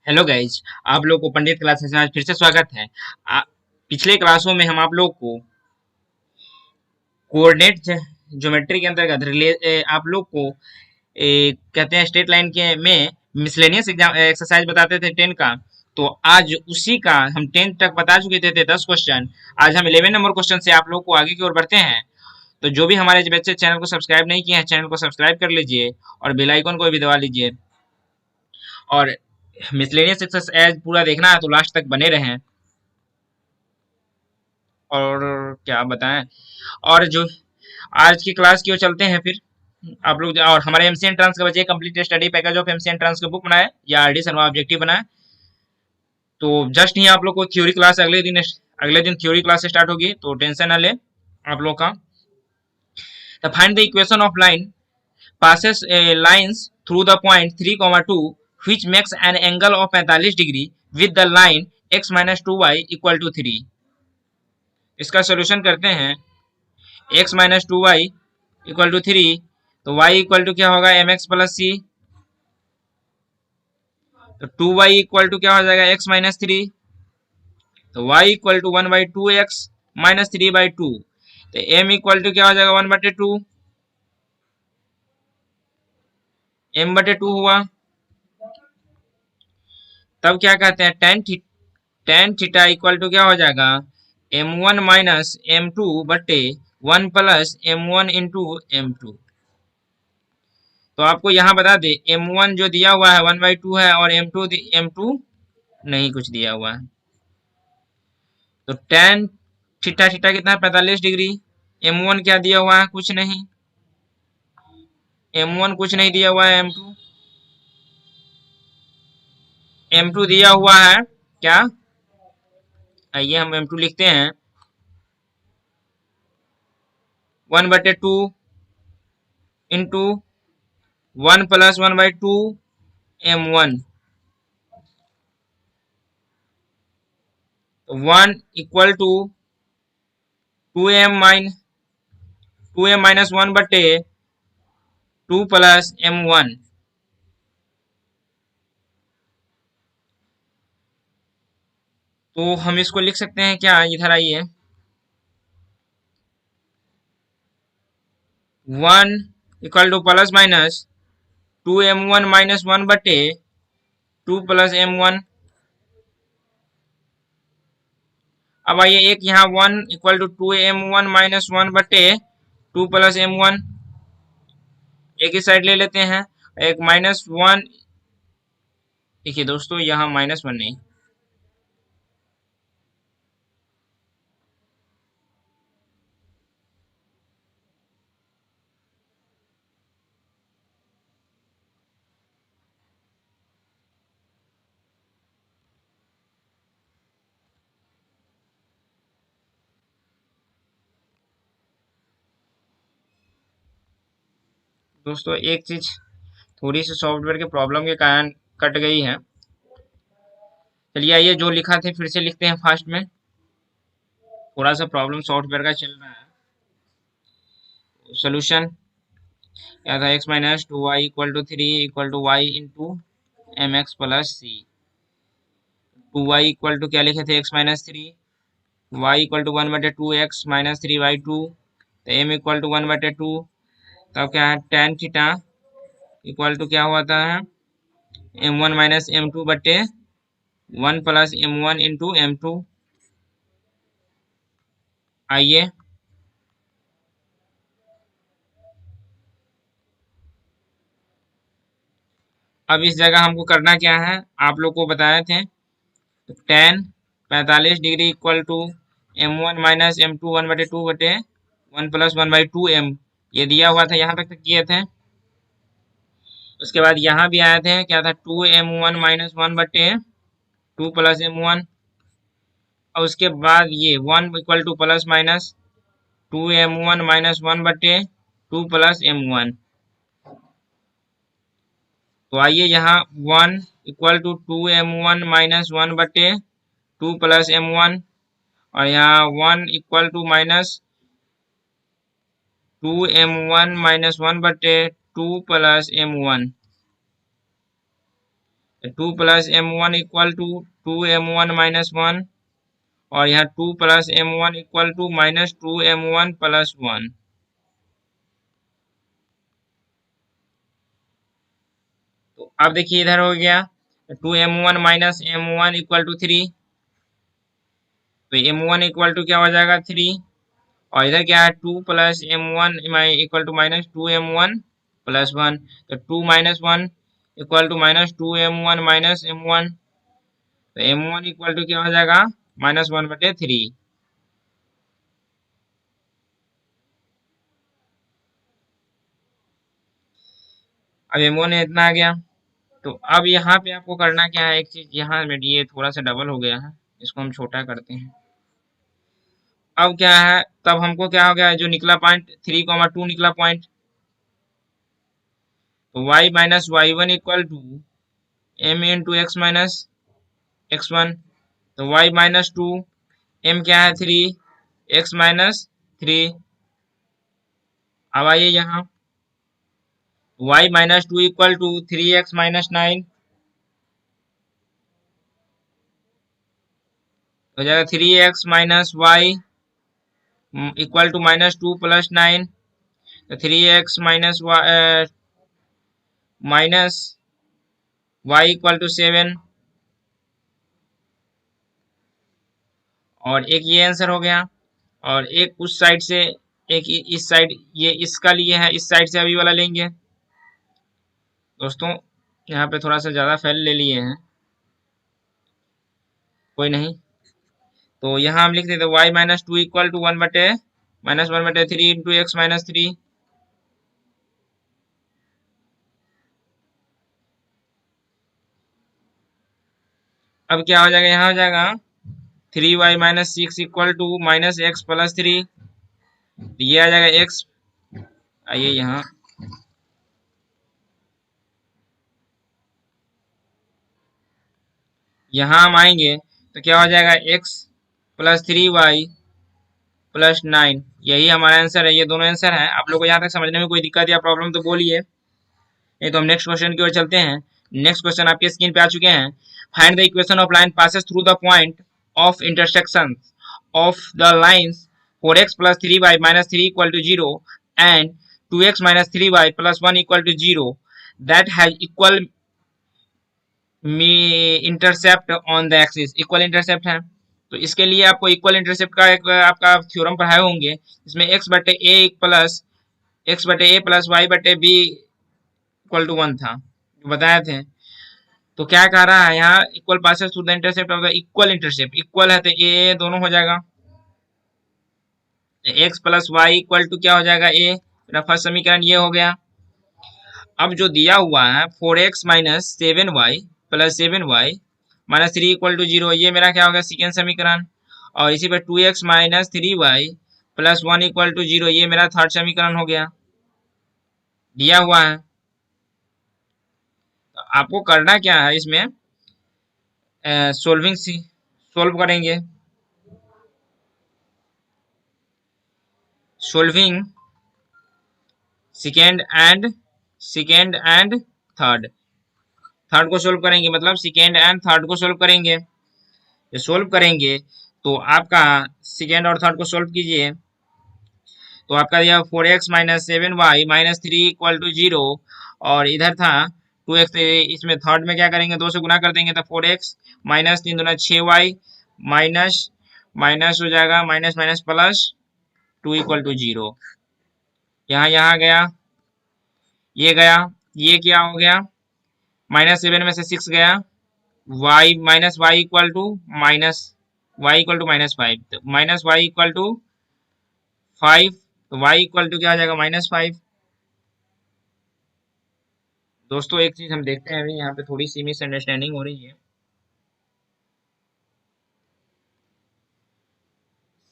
Hello guys. आप लोग को पंडित क्लासेस में आज फिर से स्वागत है। पिछले क्लासों में हम आप लोग को कोऑर्डिनेट ज्योमेट्री के अंतर्गत आप लोग को कहते हैं स्ट्रेट लाइन के में मिसलेनियस एग्जाम एक्सरसाइज बताते थे 10 का। तो आज उसी का हम 10 तक बता चुके थे 10 क्वेश्चन। आज हम 11 नंबर क्वेश्चन से आप लोग को आगे की ओर बढ़ते हैं। तो जो भी हमारे बच्चे चैनल को सब्सक्राइब नहीं किए हैं, चैनल को सब्सक्राइब कर लीजिए और बेल आइकन को भी दबा लीजिए। और मिसलेनियस एक्सरसाइज पूरा देखना है तो लास्ट तक बने रहें। और क्या बताएं। और जो आज की क्लास की ओर चलते हैं फिर आप लोग। और हमारे एमसी एंट्रांस के बच्चे complete study package of MC entrance के बुक बनाए या आरडी शर्मा ऑब्जेक्टिव बनाए। तो जस्ट ही आप लोग को थ्योरी क्लास अगले दिन थ्योरी क्लास स्टार्ट होगी, तो टेंशन ना ले आप लोग का। The find the equation of line passes lines through the point 3, 2 which makes an angle of 45 degree with the line x minus 2y equal to 3। इसका सोल्यूशन करते हैं। x minus two y equal to 3, तो y equal to क्या होगा M x plus सी। तो 2y equal to क्या हो जाएगा x माइनस 3, तो y equal to 1/2x minus 3/2। तो m इक्वल टू क्या हो जाएगा 1/2, m/2 हुआ। तब क्या कहते हैं टेन थीटा इक्वल टू क्या हो जाएगा m1 माइनस m2 बटे 1 प्लस m1 इंटू m2। तो आपको यहाँ बता दे m1 जो दिया हुआ है 1/2 है और m2 नहीं कुछ दिया हुआ है। तो टेन थीटा थीटा कितना है 45 डिग्री। m1 क्या दिया हुआ है कुछ नहीं, m1 कुछ नहीं दिया हुआ है। m2 दिया हुआ है क्या, आइए हम m2 लिखते हैं 1/2 into 1 plus 1/2 m1। 1 equal to 2m minus 1 बटे 2 प्लस m1। तो हम इसको लिख सकते हैं क्या, इधर आइए 1 equal to plus minus 2m1 minus 1 बटे 2 प्लस m1। अब आइए एक यहाँ 1 इक्वल टू 2m1 माइनस 1 बटे 2 प्लस m1 एक ही साइड ले लेते हैं। एक -1, देखिए दोस्तों यहाँ -1 नहीं, दोस्तों एक चीज थोड़ी सी सॉफ्टवेयर के प्रॉब्लम के कारण कट गई है। चलिए आइए जो लिखा थे फिर से लिखते हैं फास्ट में, थोड़ा सा प्रॉब्लम सॉफ्टवेयर का चल रहा है। सोल्यूशन क्या था, x minus 2y equal to 3 equal to y into m x plus c. 2y equal to क्या लिखे थे x minus 3, y equal to 1/2x minus 3/2। तो m इक्वल टू 1/2। तब क्या है टेन थीटा इक्वल टू क्या हुआ था m1 माइनस m2 बटे 1 प्लस m1 इंटू m2। आइए अब इस जगह हमको करना क्या है, आप लोग को बताए थे tan 45 degree equal to m1 minus m2 1/2 बटे 1 प्लस 1/2 m, ये दिया हुआ था, यहाँ तक किए थे। उसके बाद यहाँ भी आए थे क्या था 2m1 माइनस 1 बटे 2 प्लस m1। और उसके बाद ये 1 equal to plus minus 2m1 minus 1 बटे 2 प्लस m1। तो आइए यहाँ 1 इक्वल टू 2m1 माइनस 1 बटे 2 प्लस m1 और यहाँ 1 equal to minus 2m1 minus 1 बटे 2 plus m1। Two plus m one equal to two m one minus one, और यहाँ two plus m one equal to minus two m one plus one. तो अब देखिए इधर हो गया two m one minus m one equal to three, तो m one equal to क्या हो जाएगा थ्री, और इधर क्या है two plus m one equal to minus two m one plus one, तो two minus one equal to minus two m one minus m one, तो एम वन इक्वल टू क्या हो जाएगा माइनस वन बटे थ्री। अब m one इतना आ गया। तो अब यहाँ पे आपको करना क्या है, एक चीज यहाँ में ये थोड़ा सा डबल हो गया है, इसको हम छोटा करते हैं। अब क्या है, तब हमको क्या हो गया, जो निकला पॉइंट थ्री कॉमा टू निकला पॉइंट, तो y minus y one equal to m into x minus x one, तो y माइनस टू, m क्या है थ्री, x माइनस थ्री। अब आइए यहाँ y minus two equal to three x minus nine, हो जाएगा three x minus y equal to minus two plus nine, तो three x minus minus y equal to seven, और एक ये answer हो गया। और एक उस साइड से, एक इस साइड, ये इसका लिए है, इस साइड से अभी वाला लेंगे। दोस्तों यहाँ पे थोड़ा सा ज़्यादा फैल ले लिए हैं, कोई नहीं। तो यहाँ हम लिख देते y minus two equal to one बटे माइनस वन बटे three into x minus three. अब क्या हो जाएगा, यहाँ हो जाएगा three y minus six equal to minus x plus three, ये आ जाएगा एक्स। आइए यहाँ हम आएंगे तो क्या हो जाएगा x plus three y plus nine, यही हमारा आंसर है। ये दोनों आंसर है। आप लोग को यहाँ तक समझने में कोई दिक्कत या प्रॉब्लम तो बोलिए, नहीं तो हम नेक्स्ट क्वेश्चन की ओर चलते हैं। नेक्स्ट क्वेश्चन आपके स्क्रीन पे आ चुके हैं। Find the equation of line passes through the point of intersection of the lines 4x plus 3y minus 3 equal to 0 and 2x minus 3y plus 1 equal to 0 that has equal intercept on the axis. Equal intercept है, तो इसके लिए आपको equal intercept का एक आपका theorem पढ़ाए होंगे, इसमें x बटे ए प्लस वाई बटे बी इक्वल टू वन था, बताए थे। तो क्या कह रहा है यहाँ, equal passes through the intercept of the equal intercept, equal है तो ए दोनों हो जाएगा, x plus y equal to क्या हो जाएगा ए, मेरा फर्स्ट समीकरण ये हो गया। अब जो दिया हुआ है four x minus seven y plus seven y minus three equal to zero, ये मेरा क्या हो गया सेकेंड समीकरण। और इसी पर two x minus three y plus one equal to zero, ये मेरा थर्ड समीकरण हो गया, दिया हुआ है। तो आपको करना क्या है इसमें, सोल्विंग सोल्व करेंगे, solving second and third, third को सोल्व करेंगे, मतलब सेकेंड एंड थर्ड को सोल्व करेंगे। ये सोल्व करेंगे तो आपका सेकेंड और थर्ड को सोल्व कीजिए, तो आपका यह four x minus seven y minus three equal to zero, और इधर था टू एक्स, इसमें थर्ड में क्या करेंगे, दो से गुना कर देंगे, तो फोर एक्स माइनस तीन दूना छः वाई माइनस माइनस हो जाएगा minus minus plus two equal to zero. यहाँ गया, ये गया, ये क्या हो गया, माइनस सेवन में से सिक्स गया, y minus y equal to minus five, तो minus y equal to five, तो वाई इक्वल टू क्या आ जाएगा माइनस फाइव। दोस्तों एक चीज हम देखते हैं, अभी यहाँ पे थोड़ी सी मिसअंडरस्टैंडिंग हो रही है।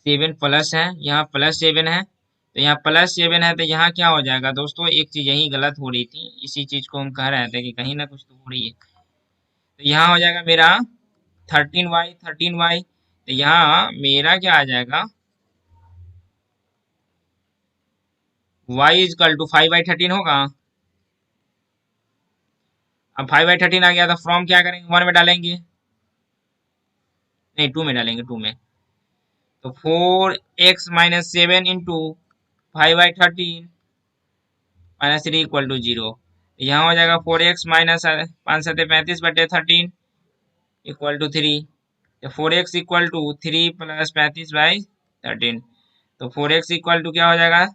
सेवन प्लस है, यहाँ प्लस सेवन है, तो यहाँ प्लस सेवन है, तो यहाँ क्या हो जाएगा दोस्तों, एक चीज यही गलत हो रही थी, इसी चीज को हम कह रहे थे कि कहीं ना कुछ तो हो रही है। तो यहाँ हो जाएगा मेरा थर्टीन वाई, तो यहाँ मेरा क्या आ जाएगा, y equal to five by thirteen होगा, अब 5/13 आ गया तो फ्रॉम क्या करेंगे, 1 में डालेंगे, नहीं 2 में डालेंगे, 2 में। तो 4x-7 इंटू 5/13 -3 = 0। यहाँ हो जाएगा 4x माइनस 5×7=35/13 =3। 4x = 3 + 35/13। तो 4x = क्या हो जाएगा,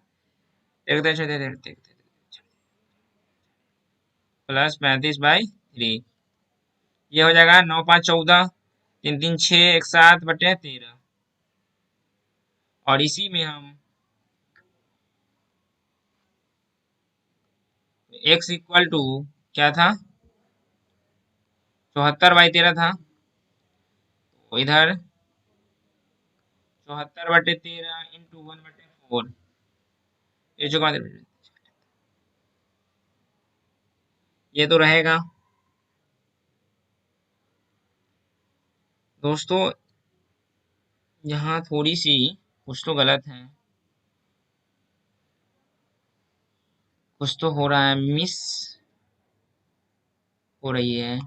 +35/3, ये हो जाएगा 9×5 = 14, 3×3 = 6, 7/13। और इसी में हम x = क्या था, 74/13 था, तो इधर 74/13 इंटू 1/4, ये जो ये तो रहेगा। दोस्तों यहाँ थोड़ी सी कुछ तो गलत है, कुछ तो हो रहा है, मिस हो रही है।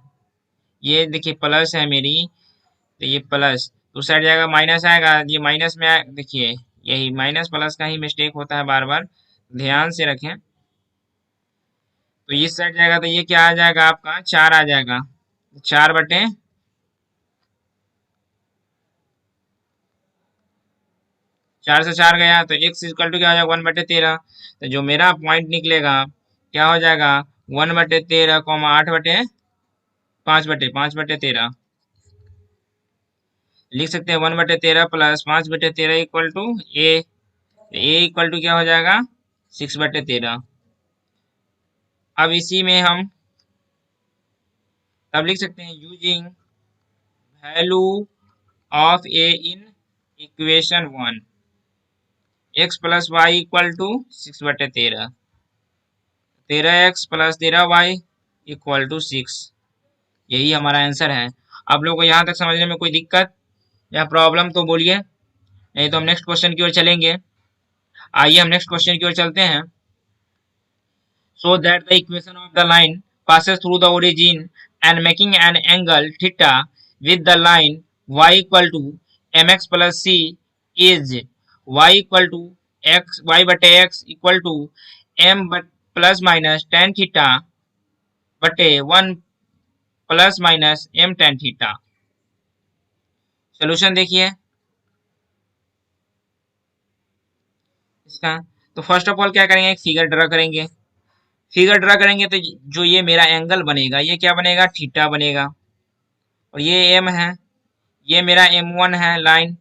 ये देखिए प्लस है मेरी, तो ये प्लस तो साइड जाएगा, माइनस आएगा, ये माइनस में देखिए यही माइनस प्लस का ही मिस्टेक होता है बार बार, ध्यान से रखें। तो इस साइड जाएगा तो ये क्या आ जाएगा आपका 4 आ जाएगा, 4 से 4 गया तो x = क्या हो जाएगा 1/13। तो जो मेरा पॉइंट निकलेगा क्या हो जाएगा 1/13, 8/5/13 लिख सकते हैं। 1/13 + 5/13 = a क्या हो जाएगा 6/13। अब इसी में हम तब लिख सकते हैं using value of a in equation 1, x + y = 6/13, 13x + 13y = 6। यही हमारा आंसर है। आप लोगों को यहाँ तक समझने में कोई दिक्कत या प्रॉब्लम तो बोलिए, नहीं तो हम नेक्स्ट क्वेश्चन की ओर चलेंगे। आइए हम नेक्स्ट क्वेश्चन की ओर चलते हैं। So that the equation of the line passes through the origin and making an angle theta with the line y = mx plus c is y = x y/x = m plus minus tan theta बटे 1 plus minus m tan theta. Solution देखिए इसका। तो first of all क्या करेंगे, एक figure draw करेंगे। Figure draw करेंगे तो जो ये मेरा एंगल बनेगा ये क्या बनेगा, थीटा बनेगा। और ये एम है, ये मेरा m1 है लाइन,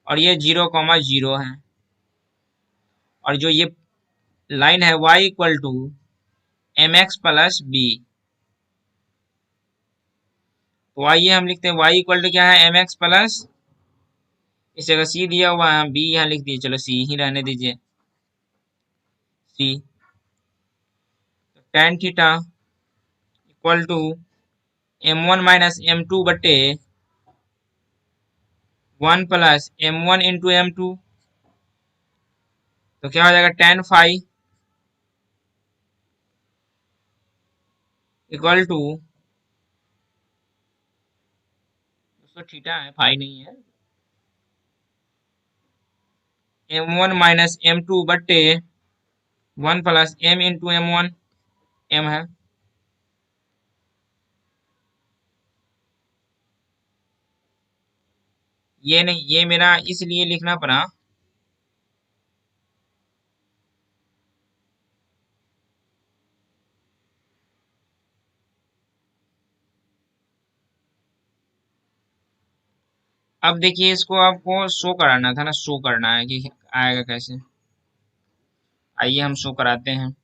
और ये 0,0 है। और जो ये लाइन है y = mx प्लस b। तो आइए हम लिखते हैं y = क्या है mx प्लस, इस जगह c दिया हुआ है, b यहाँ लिख दिए, चलो c ही रहने दीजिए, c। तो tan theta equal to m1 minus m2 बटे 1 प्लस m1 इंटू m2। तो क्या हो जाएगा tan फाई इक्वल टू, उसको थीटा है फाई नहीं है, m1 माइनस m2 बटे 1 plus m into m1, m है। ये नहीं, ये मेरा इसलिए लिखना पड़ा, अब देखिए इसको आपको शो कराना था ना, शो करना है कि आएगा कैसे। आइए हम शो कराते हैं।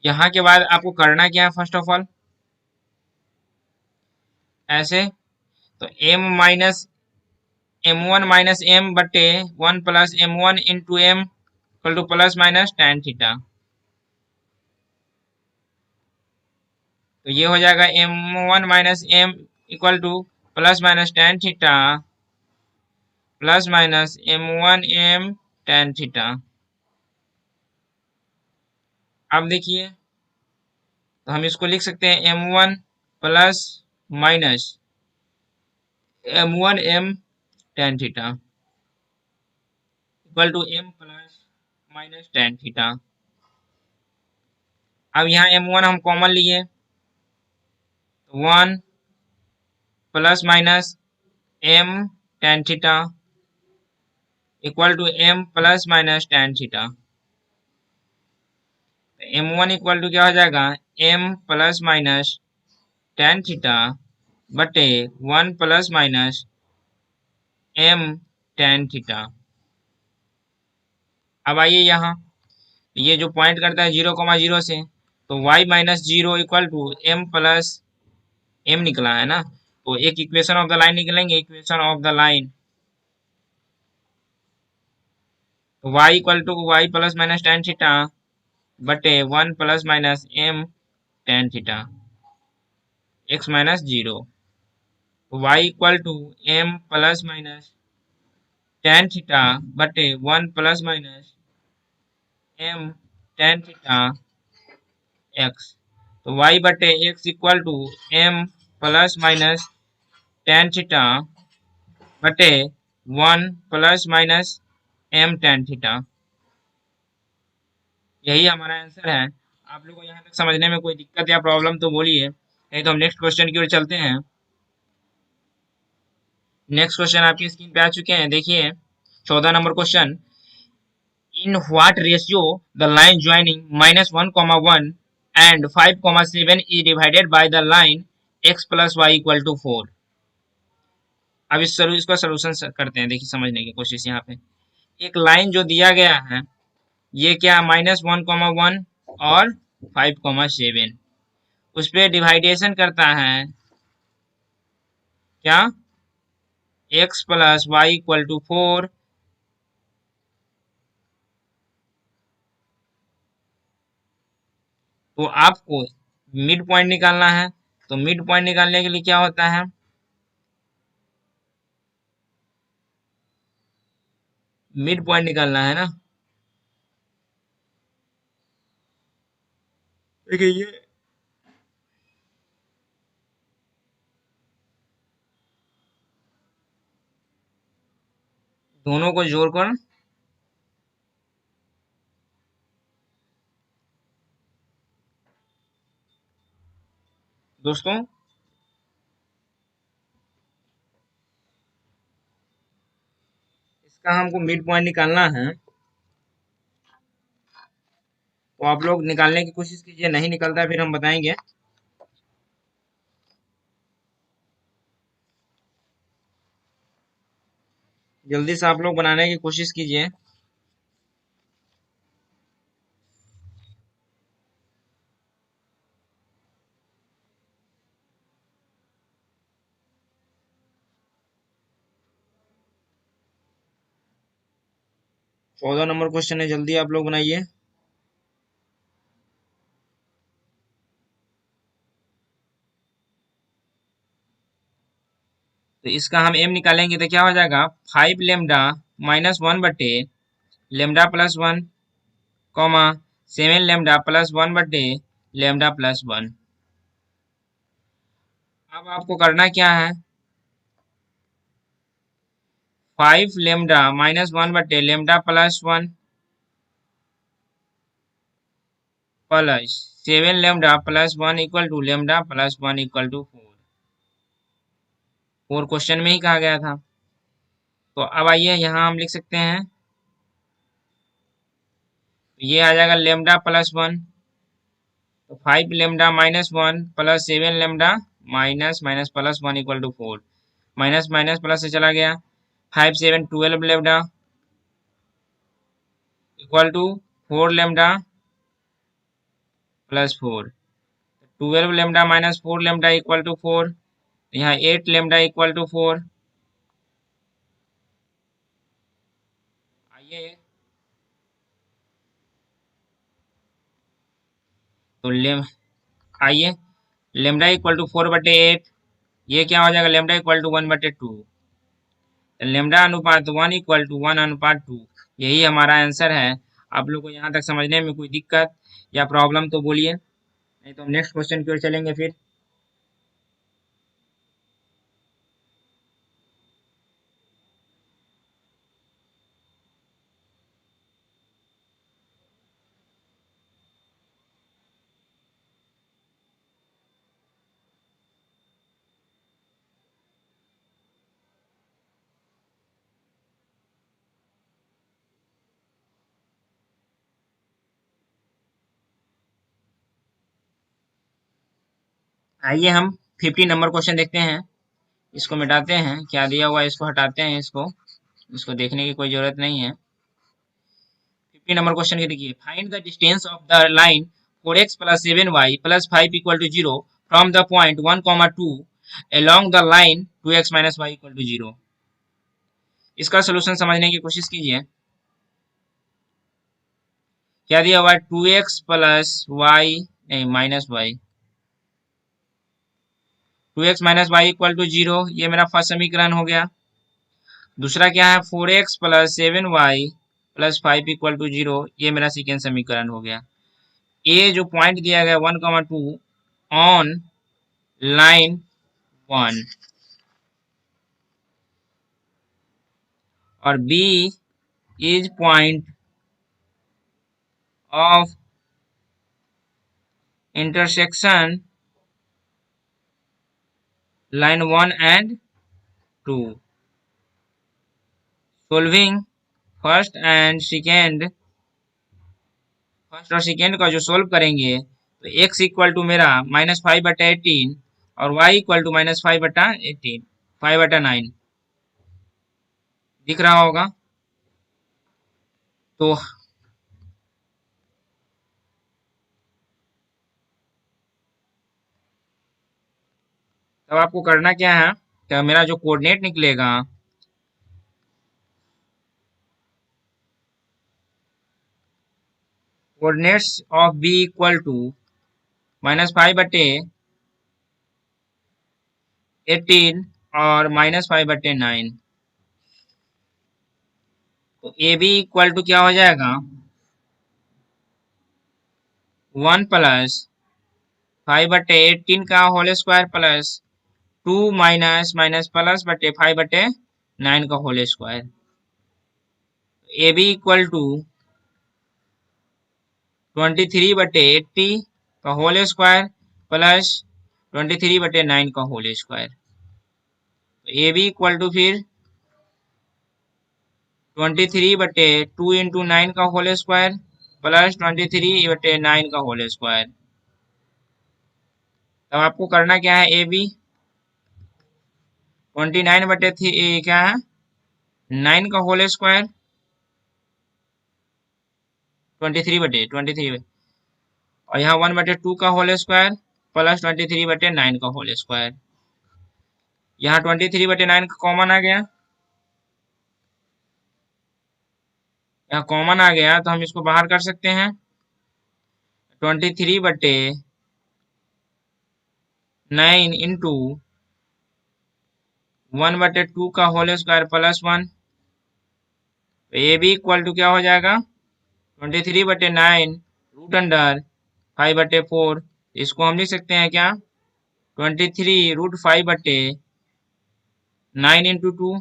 यहाँ के बाद आपको करना क्या है, फर्स्ट ऑफ ऑल ऐसे, तो m minus m1 minus m बटे 1 plus m1 into m equal to plus minus tan theta. तो ये हो जाएगा m1 minus m equal to plus minus tan theta plus minus m1 m tan theta. अब देखिए तो हम इसको लिख सकते हैं m1 plus minus m1 m tan theta equal to m plus minus tan theta. अब यहाँ m1 हम कॉमन लिए, 1 plus minus m tan theta equal to m plus minus tan theta. m1 equal to क्या हो जाएगा, m plus minus tan theta बटे 1 plus minus m tan theta. अब आइए यहाँ, ये जो पॉइंट करता है 0,0 से, तो y minus 0 equal to m plus m निकला है ना। तो एक इक्वेशन ऑफ द लाइन निकलेंगे, इक्वेशन ऑफ द लाइन, तो y equal to y plus minus tan theta बटे 1 plus minus m tan theta x minus 0। y equal to m plus minus tan theta बटे 1 plus minus m tan theta x। तो y बटे x equal to m plus minus tan theta बटे 1 plus minus m tan theta. यही हमारा answer है। आप लोगों को यहाँ तक समझने में कोई दिक्कत या प्रॉब्लम तो बोलिए, नहीं तो हम नेक्स्ट क्वेश्चन की ओर चलते हैं। नेक्स्ट क्वेश्चन आपकी स्क्रीन पे आ चुके हैं, देखिए 14 number question. In what ratio the line joining -1,1 and 5,7 is divided by the line x plus y equal to 4? अब इसका सोल्यूशन करते हैं, देखिए समझने की कोशिश। यहाँ पे एक लाइन जो दिया गया है, ये क्या -1,1 और 5,7, उस पर डिवाइडेशन करता है क्या, x plus y equal to 4। तो आपको मिड पॉइंट निकालना है। तो मिड पॉइंट निकालने के लिए क्या होता है, मिड पॉइंट निकालना है ना। देखिए ये दोनों को जोड़कर दोस्तों, इसका हमको मिड पॉइंट निकालना है। तो आप लोग निकालने की कोशिश कीजिए, नहीं निकलता है फिर हम बताएंगे। जल्दी से आप लोग बनाने की कोशिश कीजिए। चौदह नंबर क्वेश्चन है, जल्दी आप लोग बनाइए। तो इसका हम एम निकालेंगे तो क्या हो जाएगा, 5 लेमडा -1 बटे lambda plus 1 comma 7 lambda plus 1 बटे लेमडा प्लस 1। अब आपको करना क्या है, 5 लेमडा -1 बटे लेमडा प्लस 1 प्लस 7 lambda plus 1 equal to lambda plus 1 equal to 4 question में ही कहा गया था। तो अब आइए यहाँ हम लिख सकते हैं, ये आ जाएगा लेमडा प्लस 1, तो 5 लेमडा -1 प्लस 7 lambda minus minus plus 1 equal to 4। Minus minus plus से चला गया, 5 7 12 lambda equal to 4 lambda plus 4। 12 lambda minus 4 lambda equal to 4, यहाँ 8 लेमडा इक्वल टू 4। आइए तो आइए लेमडा इक्वल टू 4 बटे 8, ये क्या हो जाएगा, लेमडा इक्वल टू 1 बटे 2। लेमडा अनुपात 1 इक्वल टू 1 अनुपात 2, यही हमारा आंसर है। आप लोग को यहाँ तक समझने में कोई दिक्कत या प्रॉब्लम तो बोलिए। नहीं तो हम नेक्स्ट क्वेश्चन की ओर चलेंगे फिर। आइए हम 50 नंबर क्वेश्चन देखते हैं। इसको मिटाते हैं, क्या दिया हुआ है इसको हटाते हैं, इसको इसको देखने की कोई जरूरत नहीं है। 50 नंबर क्वेश्चन की देखिए, find the distance of the line 4x plus 7y plus 5 equal to 0 from the point 1, 2 along the line 2x minus y equal to 0। इसका सोल्यूशन समझने की कोशिश कीजिए। क्या दिया हुआ है, 2x प्लस वाई नहीं minus y, 2x minus y equal to 0, ये मेरा फर्स्ट समीकरण हो गया। दूसरा क्या है, 4x plus 7y plus 5 equal to 0, ये मेरा सेकेंड समीकरण हो गया। ए जो पॉइंट दिया गया 1, 2 ऑन लाइन 1 और b is point of intersection line 1 and 2। Solving first और सेकेंड का जो सोल्व करेंगे तो x इक्वल टू मेरा -5/18 और y इक्वल टू -5/18, 5/9 दिख रहा होगा। तो तब आपको करना क्या है, तो मेरा जो कोऑर्डिनेट निकलेगा coordinates of b equal to -5/18 और -5/9। तो ए बी इक्वल टू क्या हो जाएगा, 1 प्लस 5/18 का whole square plus 2 minus minus plus बटे 5/9 का whole square. A B equal to 23/80 का होल स्क्वायर प्लस 23/9 का whole square. A B equal to फिर 23/2 इंटू 9 का होल स्क्वायर प्लस 23/9 का होल स्क्वायर। तब आपको करना क्या है, ए बी 29/3 क्या है 9 का होल स्क्वायर 23/23 और यहाँ 1/2 का होल स्क्वायर प्लस 23/9 का होल स्क्वायर। यहाँ 23/9 का कॉमन आ गया, यहाँ कॉमन आ गया तो हम इसको बाहर कर सकते हैं। 23/9 इंटू 1/2 का होल स्क्वायर प्लस 1। तो ए बी इक्वल टू क्या हो जाएगा, 23/9 रूट अंडर 5/4। इसको हम लिख सकते हैं क्या, 23√5/9 इंटू 2।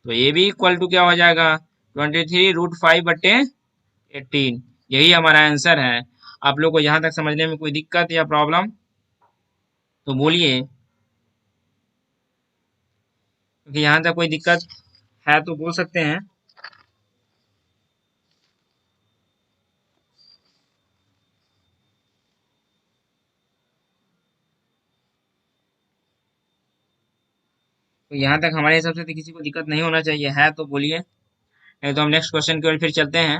तो ये भी इक्वल टू क्या हो जाएगा, 23√5/18। यही हमारा आंसर है। आप लोग को यहाँ तक समझने में कोई दिक्कत या प्रॉब्लम तो बोलिए, क्योंकि यहाँ तक कोई दिक्कत है तो बोल सकते हैं। तो यहाँ तक हमारे हिसाब से तो किसी को दिक्कत नहीं होना चाहिए, है तो बोलिए, नहीं तो हम नेक्स्ट क्वेश्चन की ओर फिर चलते हैं।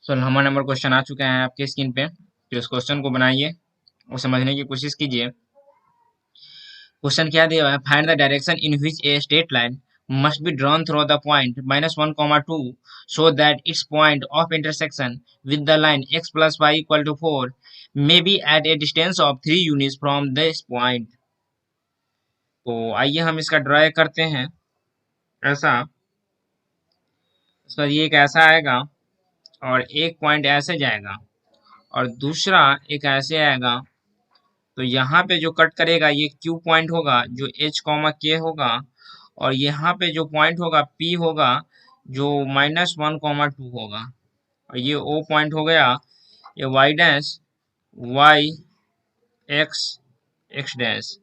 सो हमारा नंबर क्वेश्चन आ चुका है आपके स्क्रीन पे, फिर उस क्वेश्चन को बनाइए और समझने की कोशिश कीजिए। क्वेश्चन क्या दिया हुआ है, find the direction in which a straight line must be drawn through the point -1, 2 so that its point of intersection with the line x plus y equal to 4 may be at a distance of 3 units from this point। तो आइए हम इसका draw करते हैं। ऐसा उसका ये एक ऐसा आएगा और एक पॉइंट ऐसे जाएगा और दूसरा एक ऐसे आएगा। तो यहाँ पे जो कट करेगा ये Q पॉइंट होगा जो H कॉमा K होगा, और यहाँ पे जो पॉइंट होगा P होगा जो -1, 2 होगा, और ये O पॉइंट हो गया, ये y dash y x x dash,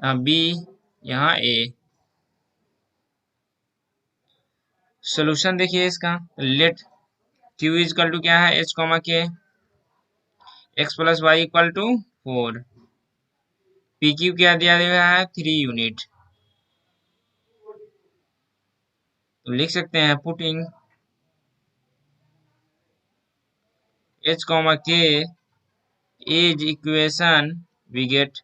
यहाँ B, यहाँ A। सोल्यूशन देखिए इसका, लेट Q इजकल टू क्या है, H comma K, x plus y equal to 4, P Q क्या दिया गया है 3 यूनिट। तो लिख सकते हैं putting H comma K is equation we get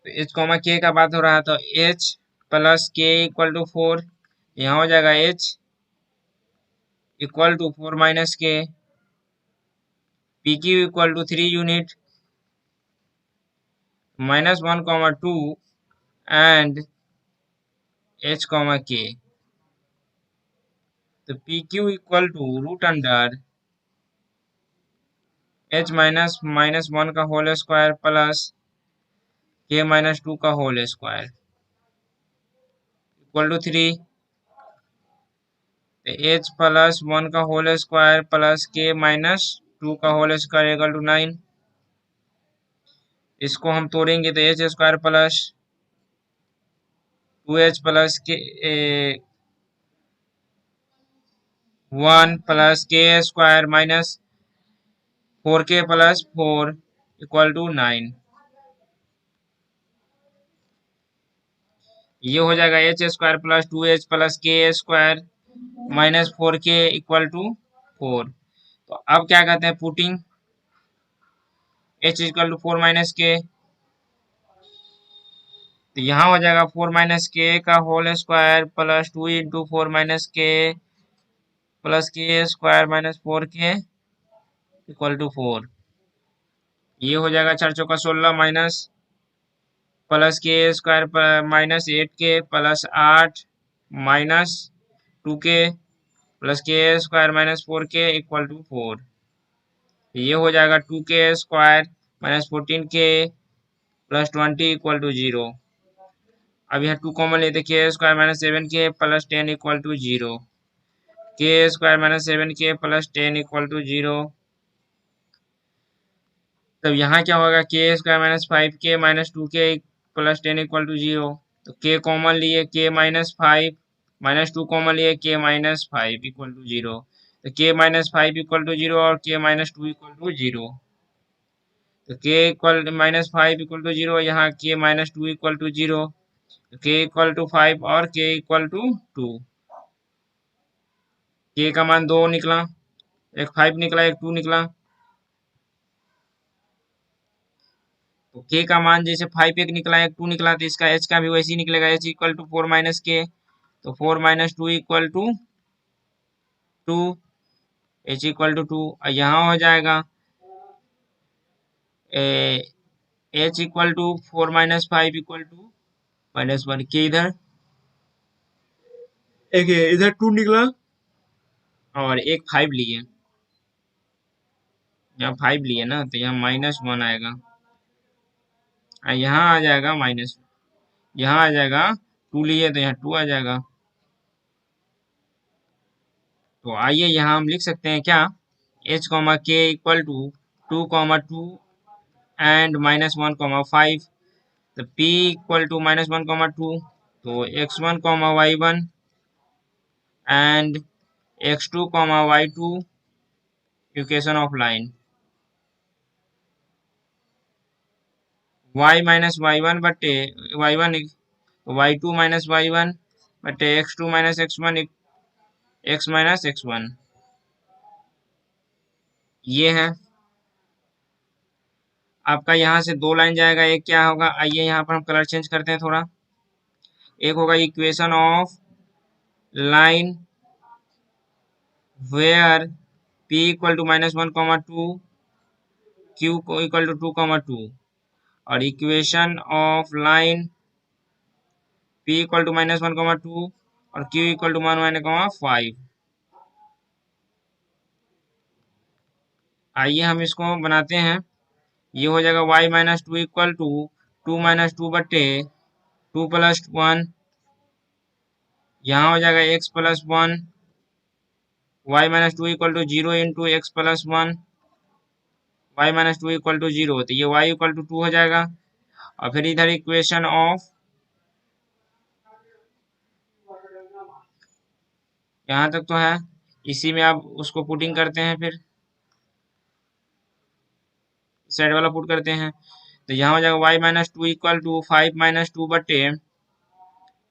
तो H कॉमा K का बात हो रहा है तो H plus K equal to 4, यहाँ हो जाएगा H equal to 4 minus K, P Q equal to 3 unit, -1, 2 and H comma K। तो P Q equal to root under H -1 का होल स्क्वायर प्लस K -2 का whole square equal to 3। H plus 1 का whole square plus K -2 का whole square equal to 9। इसको हम तोड़ेंगे तो H square plus 2H plus के 1 plus K square minus 4K plus 4 equal to 9। ये हो जाएगा H square plus 2H plus K square minus 4K equal to 4। तो अब क्या कहते हैं, putting H equal to 4 minus K, तो यहाँ हो जाएगा 4 माइनस K का whole square plus 2 into 4 minus K plus K square minus 4K equal to 4। ये हो जाएगा 4 चौका 16 minus plus K square minus 8K plus 8 minus 2K plus K square minus 4K equal to 4। ये हो जाएगा 2K square minus 14K plus 20 equal to 0। अब यहाँ 2 common लेते, K square minus 7K plus 10 equal to 0, K square minus 7K plus 10 equal to 0। तब यहाँ क्या होगा, K square minus 5K minus 2K plus 10 equal to 0। तो K common लिए, K minus 5 minus 2 common लिए, K माइनस 5 इक्वल टू 0। तो K minus 5 equal to 0 और K minus 2 equal to 0। तो K equal minus 5 equal to 0, यहाँ K minus 2 equal to 0। तो K equal to 5 और K equal to 2। K का मान 2 निकला, एक 5 निकला, एक 2 निकला। तो K का मान जैसे 5 एक निकला, एक 2 निकला, तो इसका H का भी वैसे ही निकलेगा, H equal to 4 minus K। तो 4 minus 2 equal to 2, H equal to 2। यहाँ हो जाएगा H equal to 4 minus 5 equal to -1। K इधर एक इधर 2 निकला और एक 5 लिए, यहाँ 5 लिए ना, तो यहाँ -1 आएगा, यहाँ आ जाएगा माइनस, यहाँ आ जाएगा 2 लिए तो यहाँ 2 आ जाएगा। तो आइए यहाँ हम लिख सकते हैं क्या, H comma K equal to 2, 2 and -1, 5। तो P इक्वल टू -1, 2, तो x1, y1 and x2, y2 equation of line, y minus y1 बटे y1, y2 माइनस y1 बटे x2 minus x1 x minus x1। ये है आपका, यहाँ से 2 लाइन जाएगा, एक क्या होगा, आइए यहाँ पर हम कलर चेंज करते हैं थोड़ा। एक होगा equation of line where P equal to -1, 2 Q को इक्वल टू 2,2 और equation of line p equal to -1,2 और q इक्वल टू 1,5। आइए हम इसको बनाते हैं। ये हो जाएगा y-2 इक्वल टू 2 - 2 बटे 2+1। यहाँ हो जाएगा x+1 y-2 equal to 0 into x+1 y-2 equal to 0, तो ये y इक्वल टू 2 हो जाएगा। और फिर इधर इक्वेशन ऑफ, यहाँ तक तो है, इसी में आप उसको पुटिंग करते हैं, फिर साइड वाला पुट करते हैं, तो यहाँ हो जाएगा y-2 इक्वल टू 5-2 बटे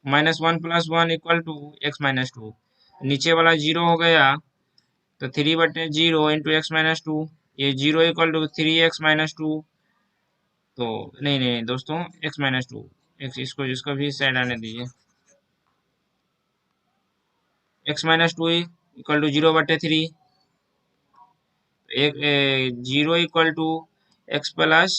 -1+1 इक्वल टू x-2। नीचे वाला 0 हो गया, तो 3/0 इंटू x-2, ये 0 इक्वल टू 3x-2। तो नहीं नहीं दोस्तों, x-2, इसको भी साइड आने दीजिए। x-2 इक्वल टू 0/3, एक 0 इक्वल टू x प्लस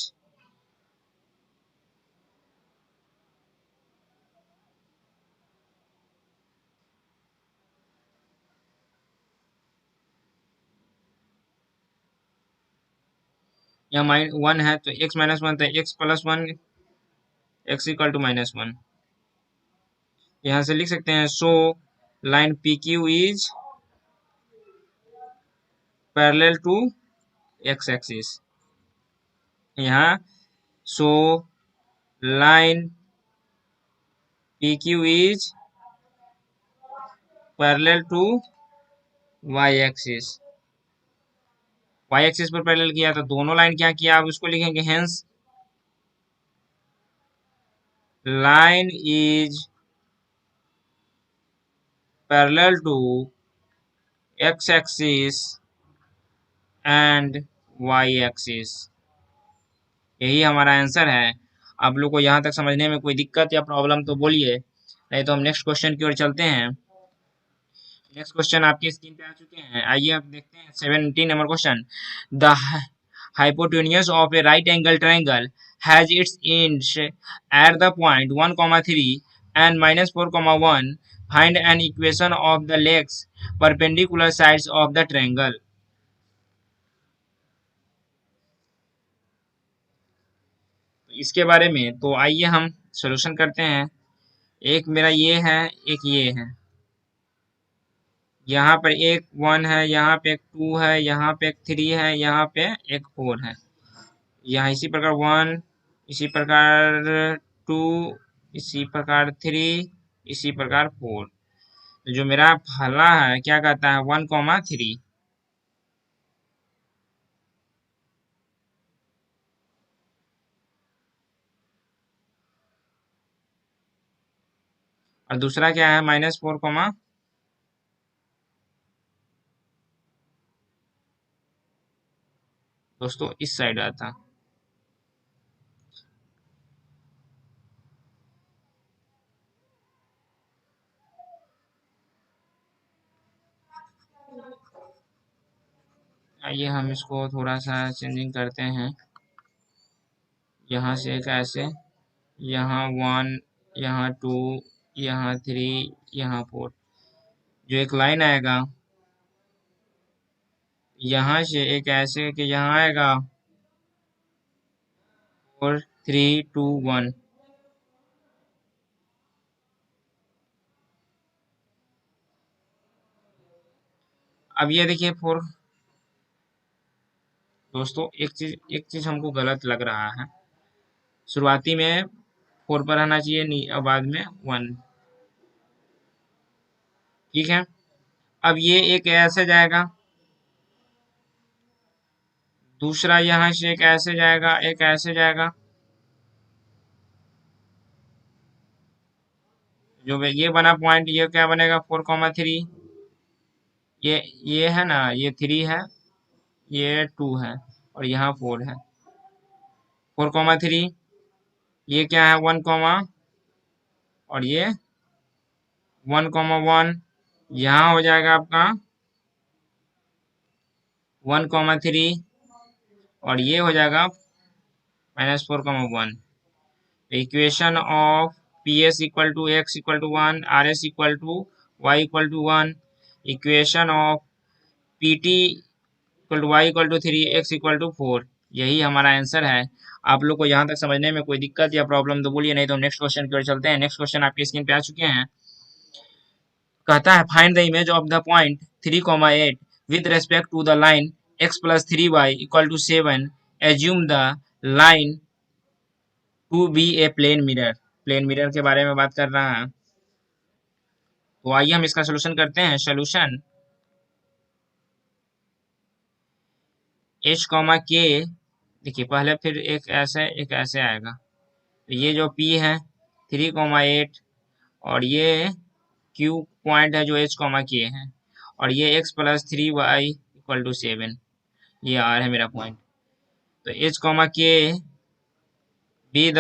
यहाँ -1 है, तो x-1, तो x+1 x इक्वल टू -1। यहाँ से लिख सकते हैं, so line PQ is parallel to x axis. यहाँ so line PQ is parallel to y axis. y axis पर पैरेलल किया, तो दोनों लाइन क्या किया, आप उसको लिखेंगे, hence line is parallel to x axis and y axis. यही हमारा आंसर है। आप लोग को यहाँ तक समझने में कोई दिक्कत या प्रॉब्लम तो बोलिए, नहीं तो हम नेक्स्ट क्वेश्चन की ओर चलते हैं। नेक्स्ट क्वेश्चन आपकी स्क्रीन पे आ चुके हैं, आइए आप देखते हैं 17 number question. The hypotenuse of a right angle triangle has its ends at the point 1,3 and -4,1. Find an equation of the legs perpendicular sides of the triangle. इसके बारे में तो आइए हम सॉल्यूशन करते हैं। एक मेरा ये है, एक ये है। यहाँ पर एक 1 है, यहाँ पे एक 2 है, यहाँ पे एक 3 है, यहाँ पे एक 4 है। यहाँ इसी प्रकार 1, इसी प्रकार 2, इसी प्रकार 3, इसी प्रकार 4। तो जो मेरा फला है क्या कहता है, 1,3। और दूसरा क्या है, -4, दोस्तों इस साइड आता। आइए हम इसको थोड़ा सा चेंजिंग करते हैं। यहाँ से एक ऐसे, यहाँ 1, यहाँ 2, यहाँ 3, यहाँ 4, जो एक लाइन आएगा, यहाँ से एक ऐसे कि यहाँ आएगा 4, 3, 2, 1। अब ये देखिए 4। दोस्तों एक चीज हमको गलत लग रहा है। शुरुआती में 4 पर आना चाहिए, नहीं, और बाद में 1। ठीक है। अब ये एक ऐसे जाएगा, दूसरा यहाँ से एक ऐसे जाएगा, एक ऐसे जाएगा। जो ये बना पॉइंट, ये क्या बनेगा, 4,3। ये है ना, ये 3 है, ये 2 है, और यहाँ 4 है। 4,3, ये क्या है, 1, और ये 1,1। यहाँ हो जाएगा आपका 1,3, और ये हो जाएगा -4, 1। Equation of P S equal to x equal to 1, R S equal to y equal to 1, equation of P T equal to y equal to 3, x equal to 4। यही हमारा आंसर है। आप लोग को यहाँ तक समझने में कोई दिक्कत या प्रॉब्लम तो बोलिए, नहीं तो नेक्स्ट क्वेश्चन की ओर चलते हैं। नेक्स्ट क्वेश्चन आपकी स्क्रीन पे आ चुके हैं। कहता है find the image of the point 3, 8 with respect to the line x plus 3y equal to 7। Assume the line to B a plane mirror. Plane mirror के बारे में बात कर रहा है। तो आइए हम इसका सोल्यूशन करते हैं। सोल्यूशन h, k, देखिए पहले फिर एक ऐसे आएगा। तो ये जो p है 3, 8 और ये q पॉइंट है जो h, k है, और ये x plus 3y equal to 7, ये r है मेरा पॉइंट। तो h, k be the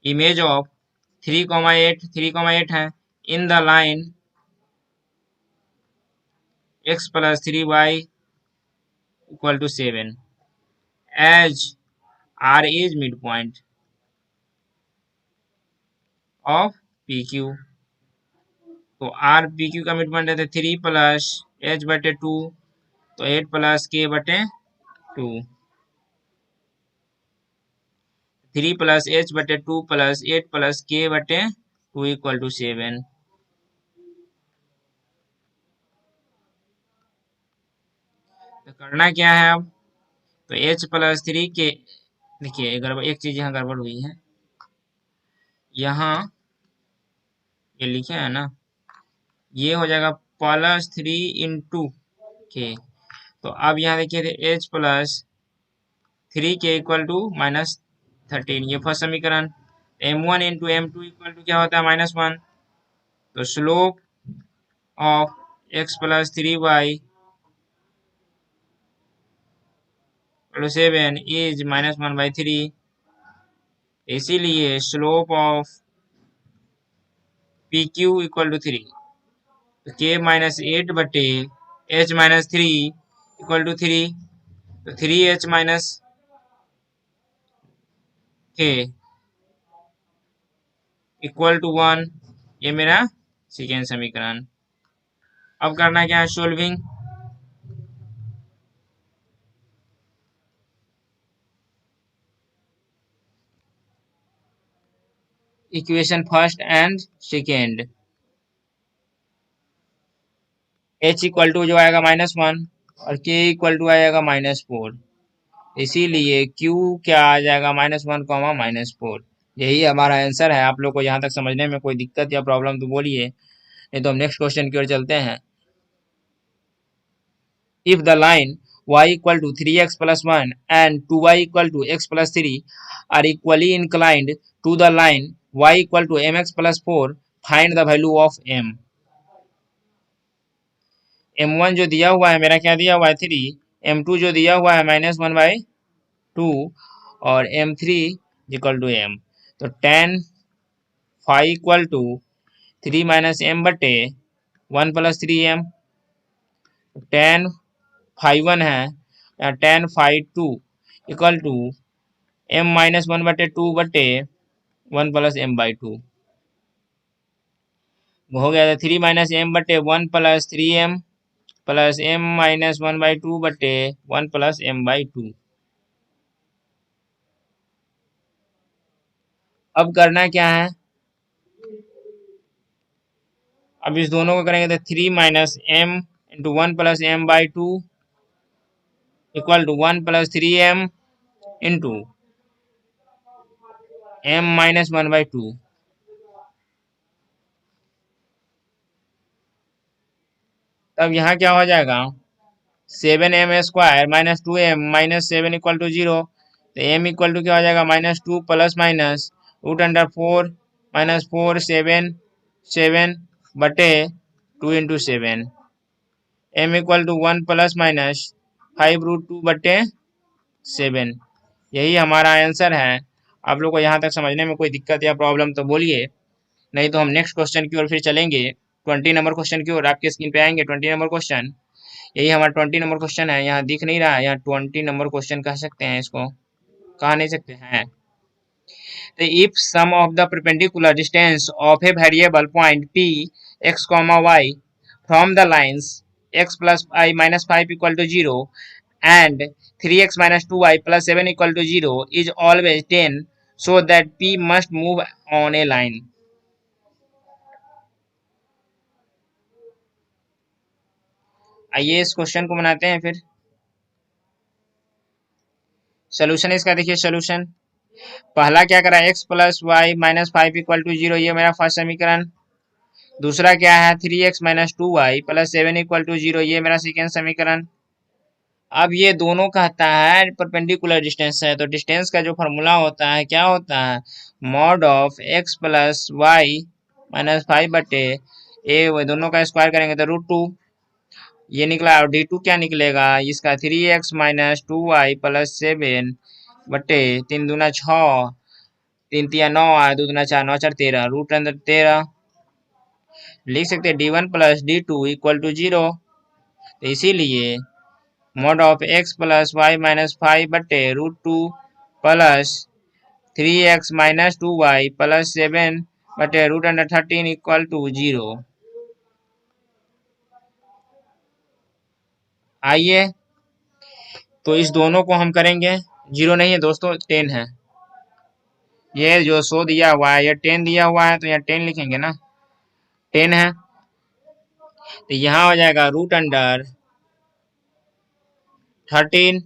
image of 3, 8 है in the line x plus 3y equal to 7 as r is mid point of PQ। तो r PQ का मिड पॉइंट है 3 plus h बटे 2, तो 8 प्लस k बटे 2, 3 प्लस h बटे 2 plus 8 plus k बटे 2 equal to 7। तो करना क्या है अब? तो h प्लस 3 के, देखिए गड़बड़, एक चीज यहाँ गड़बड़ हुई है। यहाँ ये लिखे है ना, ये हो जाएगा +3 इंटू के। तो अब यहाँ देखिए h प्लस 3 के इक्वल टू -13, ये फर्स्ट समीकरण। m1 into m2 equal to क्या होता है -1। तो slope of x plus 3y 7 is -1/3। इसीलिए slope of PQ equal to 3, तो k -8 बटे h -3 इक्वल टू 3, तो 3h minus k equal to 1, ये मेरा सेकेंड समीकरण। अब करना क्या है? Solving. Equation first and second, h equal to जो आएगा -1 और k इक्वल टू आएगा -4। इसीलिए q क्या आ जाएगा -1, -4। यही हमारा आंसर है। आप लोग को यहाँ तक समझने में कोई दिक्कत या प्रॉब्लम तो बोलिए, नहीं तो हम नेक्स्ट क्वेश्चन की ओर चलते हैं। If the line y equal to 3x plus 1 and 2y equal to x plus 3 are equally inclined to the line y equal to mx plus 4, find the value of m। m1 जो दिया हुआ है मेरा, क्या दिया हुआ है 3, m2 जो दिया हुआ है -1/2 और m3 इक्वल टू m। तो tan phi equal to 3 minus m बटे 1 प्लस 3m। tan phi 1 है या tan phi 2 equal to m -1 बटे 2 बटे 1 प्लस m/2 हो गया। 3 माइनस m बटे 1 प्लस 3m प्लस m -1/2 बटे 1 प्लस m/2। अब करना क्या है? अब इस दोनों को करेंगे तो 3 minus m into 1 plus m/2 equal to 1 plus 3m into m -1/2। तब यहाँ क्या हो जाएगा? 7m square minus 2m minus 7 equal to 0। तो m इक्वल टू क्या हो जाएगा? -2 प्लस माइनस √4 -4 7 बटे 2 into 7। m equal to 1 plus minus 5√2 बटे 7। यही हमारा आंसर है। आप लोग को यहाँ तक समझने में कोई दिक्कत या प्रॉब्लम तो बोलिए, नहीं तो हम नेक्स्ट क्वेश्चन की ओर फिर चलेंगे। 20 नंबर क्वेश्चन की ओर आपके स्क्रीन पे आएंगे 20 नंबर क्वेश्चन। यही हमारा 20 नंबर क्वेश्चन है। यहाँ दिख नहीं रहा है, यहाँ 20 नंबर क्वेश्चन कह सकते हैं इसको, कह नहीं सकते हैं। तो if sum of the perpendicular distance of a variable point p x comma y from the lines x plus I minus 5 equal to 0 and 3x minus 2y plus 7 equal to 0 is always 10, so that p must move on a line. आइए इस question को बनाते हैं फिर। Solution इसका देखिए, solution पहला क्या करा, x plus Y minus 5 equal to 0, ये मेरा फर्स्ट समीकरण। दूसरा क्या है, 3x minus 2y plus 7 equal to 0, ये मेरा सेकेंड समीकरण। अब ये दोनों कहता है परपेंडिकुलर डिस्टेंस है, तो डिस्टेंस का जो फॉर्मूला होता है क्या होता है, mod of x plus Y minus 5 बटे ए, वो दोनों का स्क्वायर करेंगे तो √2, ये निकला। और d2 क्या निकलेगा इसका, 3x माइनस 2y प्लस 7 बटे 3 दूना 6, 3 तिया 9, 2 दूना 4, 9 4 13, रूट अंदर 13। लिख सकते हैं d1 plus d2 equal to 0, तो इसीलिए mod of x plus Y minus 5 बटे √2 plus 3x minus 2y plus 7 बटे रूट अंडर 13 इक्वल टू 0। आइए तो इस दोनों को हम करेंगे, 0 नहीं है दोस्तों, 10 है। ये जो 100 दिया हुआ है, ये 10 दिया हुआ है, तो यहाँ 10 लिखेंगे ना, 10 है। तो यहाँ हो जाएगा root under 13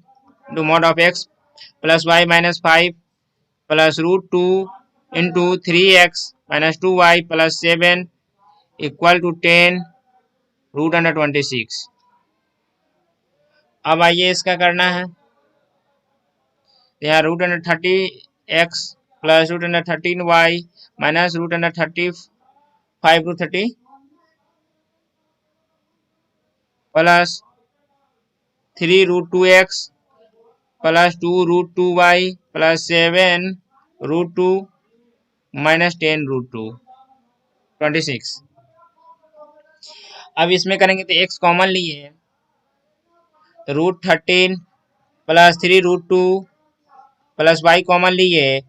into mod of x plus Y minus 5 plus √2 into 3x minus 2y plus 7 equal to 10 root under 26। अब आइए इसका करना है, यहाँ root under 30x plus root under 13y minus root under 35 root 30 plus 3 root 2x plus 2 root 2y plus 7 root 2 minus 10 root 2 26। अब इसमें करेंगे तो x कॉमन लिए, तो root 13 plus 3 root 2 plus y common लिए,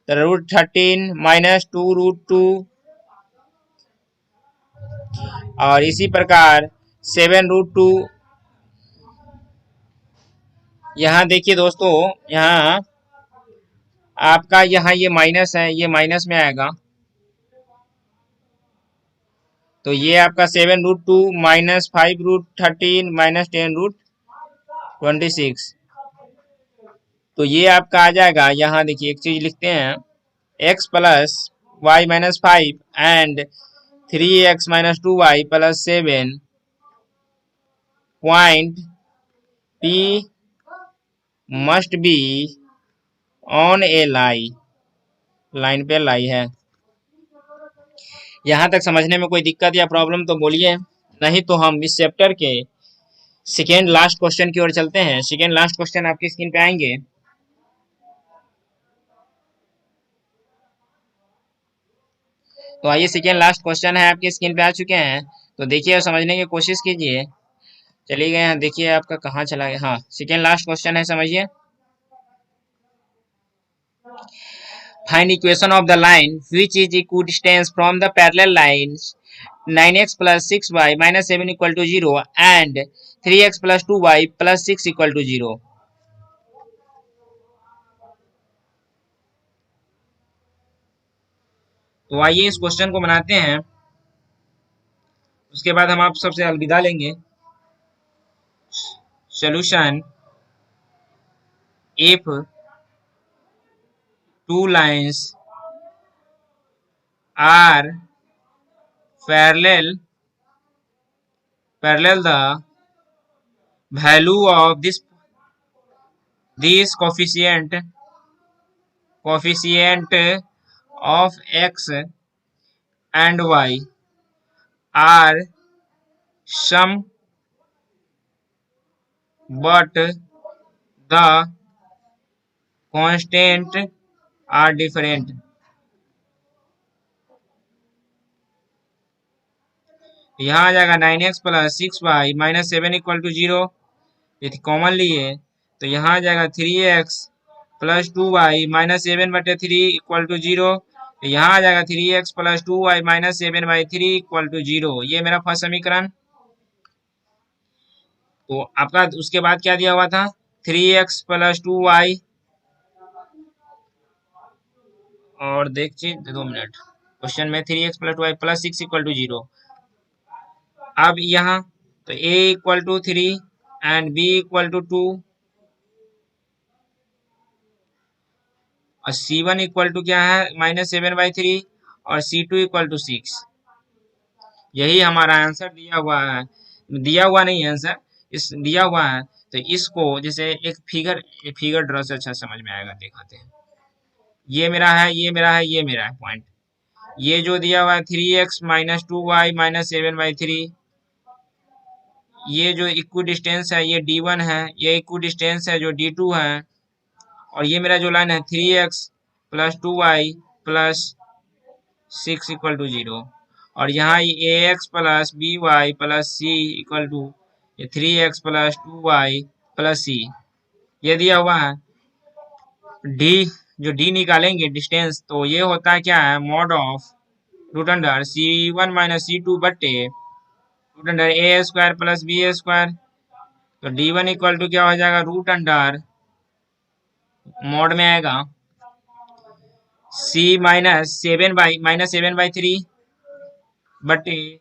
तो रूट 13 माइनस 2 रूट 2, और इसी प्रकार 7 रूट 2। यहाँ देखिए दोस्तों, यहाँ आपका यहाँ ये माइनस है, ये माइनस में आएगा, तो ये आपका 7 root 2 minus 5 root 13 minus 10 root 26, तो ये आपका आ जाएगा। यहाँ देखिए एक चीज लिखते हैं, x plus Y minus 5 and 3x minus 2y plus 7 point P must be on a line पे लाई है। यहाँ तक समझने में कोई दिक्कत या प्रॉब्लम तो बोलिए, नहीं तो हम इस चैप्टर के सेकेंड लास्ट क्वेश्चन की ओर चलते हैं। सेकेंड लास्ट क्वेश्चन आपकी स्क्रीन पे आएंगे। तो आइए, सेकेंड लास्ट क्वेश्चन है, आपकी स्क्रीन पे आ चुके हैं, तो देखिए और समझने की कोशिश कीजिए। चलिए गए हैं, देखिए आपका कहाँ चला गया। हाँ, सेकेंड लास्ट क्वेश्चन है, समझिए। Find equation of the line which is equidistance from the parallel lines 9x plus 6y minus 7 equal to 0 and 3x plus 2y plus 6 equal to 0। तो आइए इस क्वेश्चन को बनाते हैं, उसके बाद हम आप सबसे अलविदा लेंगे। Solution, if two lines are parallel the value of this coefficient of x and y are sum but the constant are different। यहाँ आ जाएगा 9x plus 6y minus 7 equal to 0, यदि कॉमन लिए तो यहाँ आ जाएगा 3x plus 2y minus 7/3 equal to 0, यहाँ आ जाएगा 3x plus 2y minus 7/3 equal to 0। ये मेरा फर्स्ट समीकरण। तो आपका उसके बाद क्या दिया हुआ था, 3x प्लस 2y, और देखिए 2 मिनट, क्वेश्चन में 3x plus 2y plus 6 equal to 0। अब यहाँ तो a equal to 3 and b equal to 2 और C1 इक्वल टू क्या है -7/3 और C2 इक्वल टू 6। यही हमारा आंसर दिया हुआ है, दिया हुआ नहीं आंसर, इस दिया हुआ है। तो इसको जैसे एक फिगर ड्रॉ से अच्छा समझ में आएगा, दिखाते हैं। ये मेरा है, ये मेरा है, ये मेरा है पॉइंट। ये जो दिया हुआ है 3x माइनस 2y माइनस 7/3, ये जो इक्वी डिस्टेंस है ये D1 है, ये इक्वी डिस्टेंस है जो D2 है, और ये मेरा जो लाइन है 3x plus 2y plus 6 equal to 0, और यहाँ ये ax plus by plus c equal to 3x plus 2y plus c, ये दिया हुआ है। d जो d निकालेंगे डिस्टेंस, तो ये होता है क्या है, mod of root under C1 minus C2 बट्टे root under A square plus B square. तो D1 इक्वल टू क्या हो जाएगा, रूट अंडर मॉड में आएगा C माइनस 7/3 बटे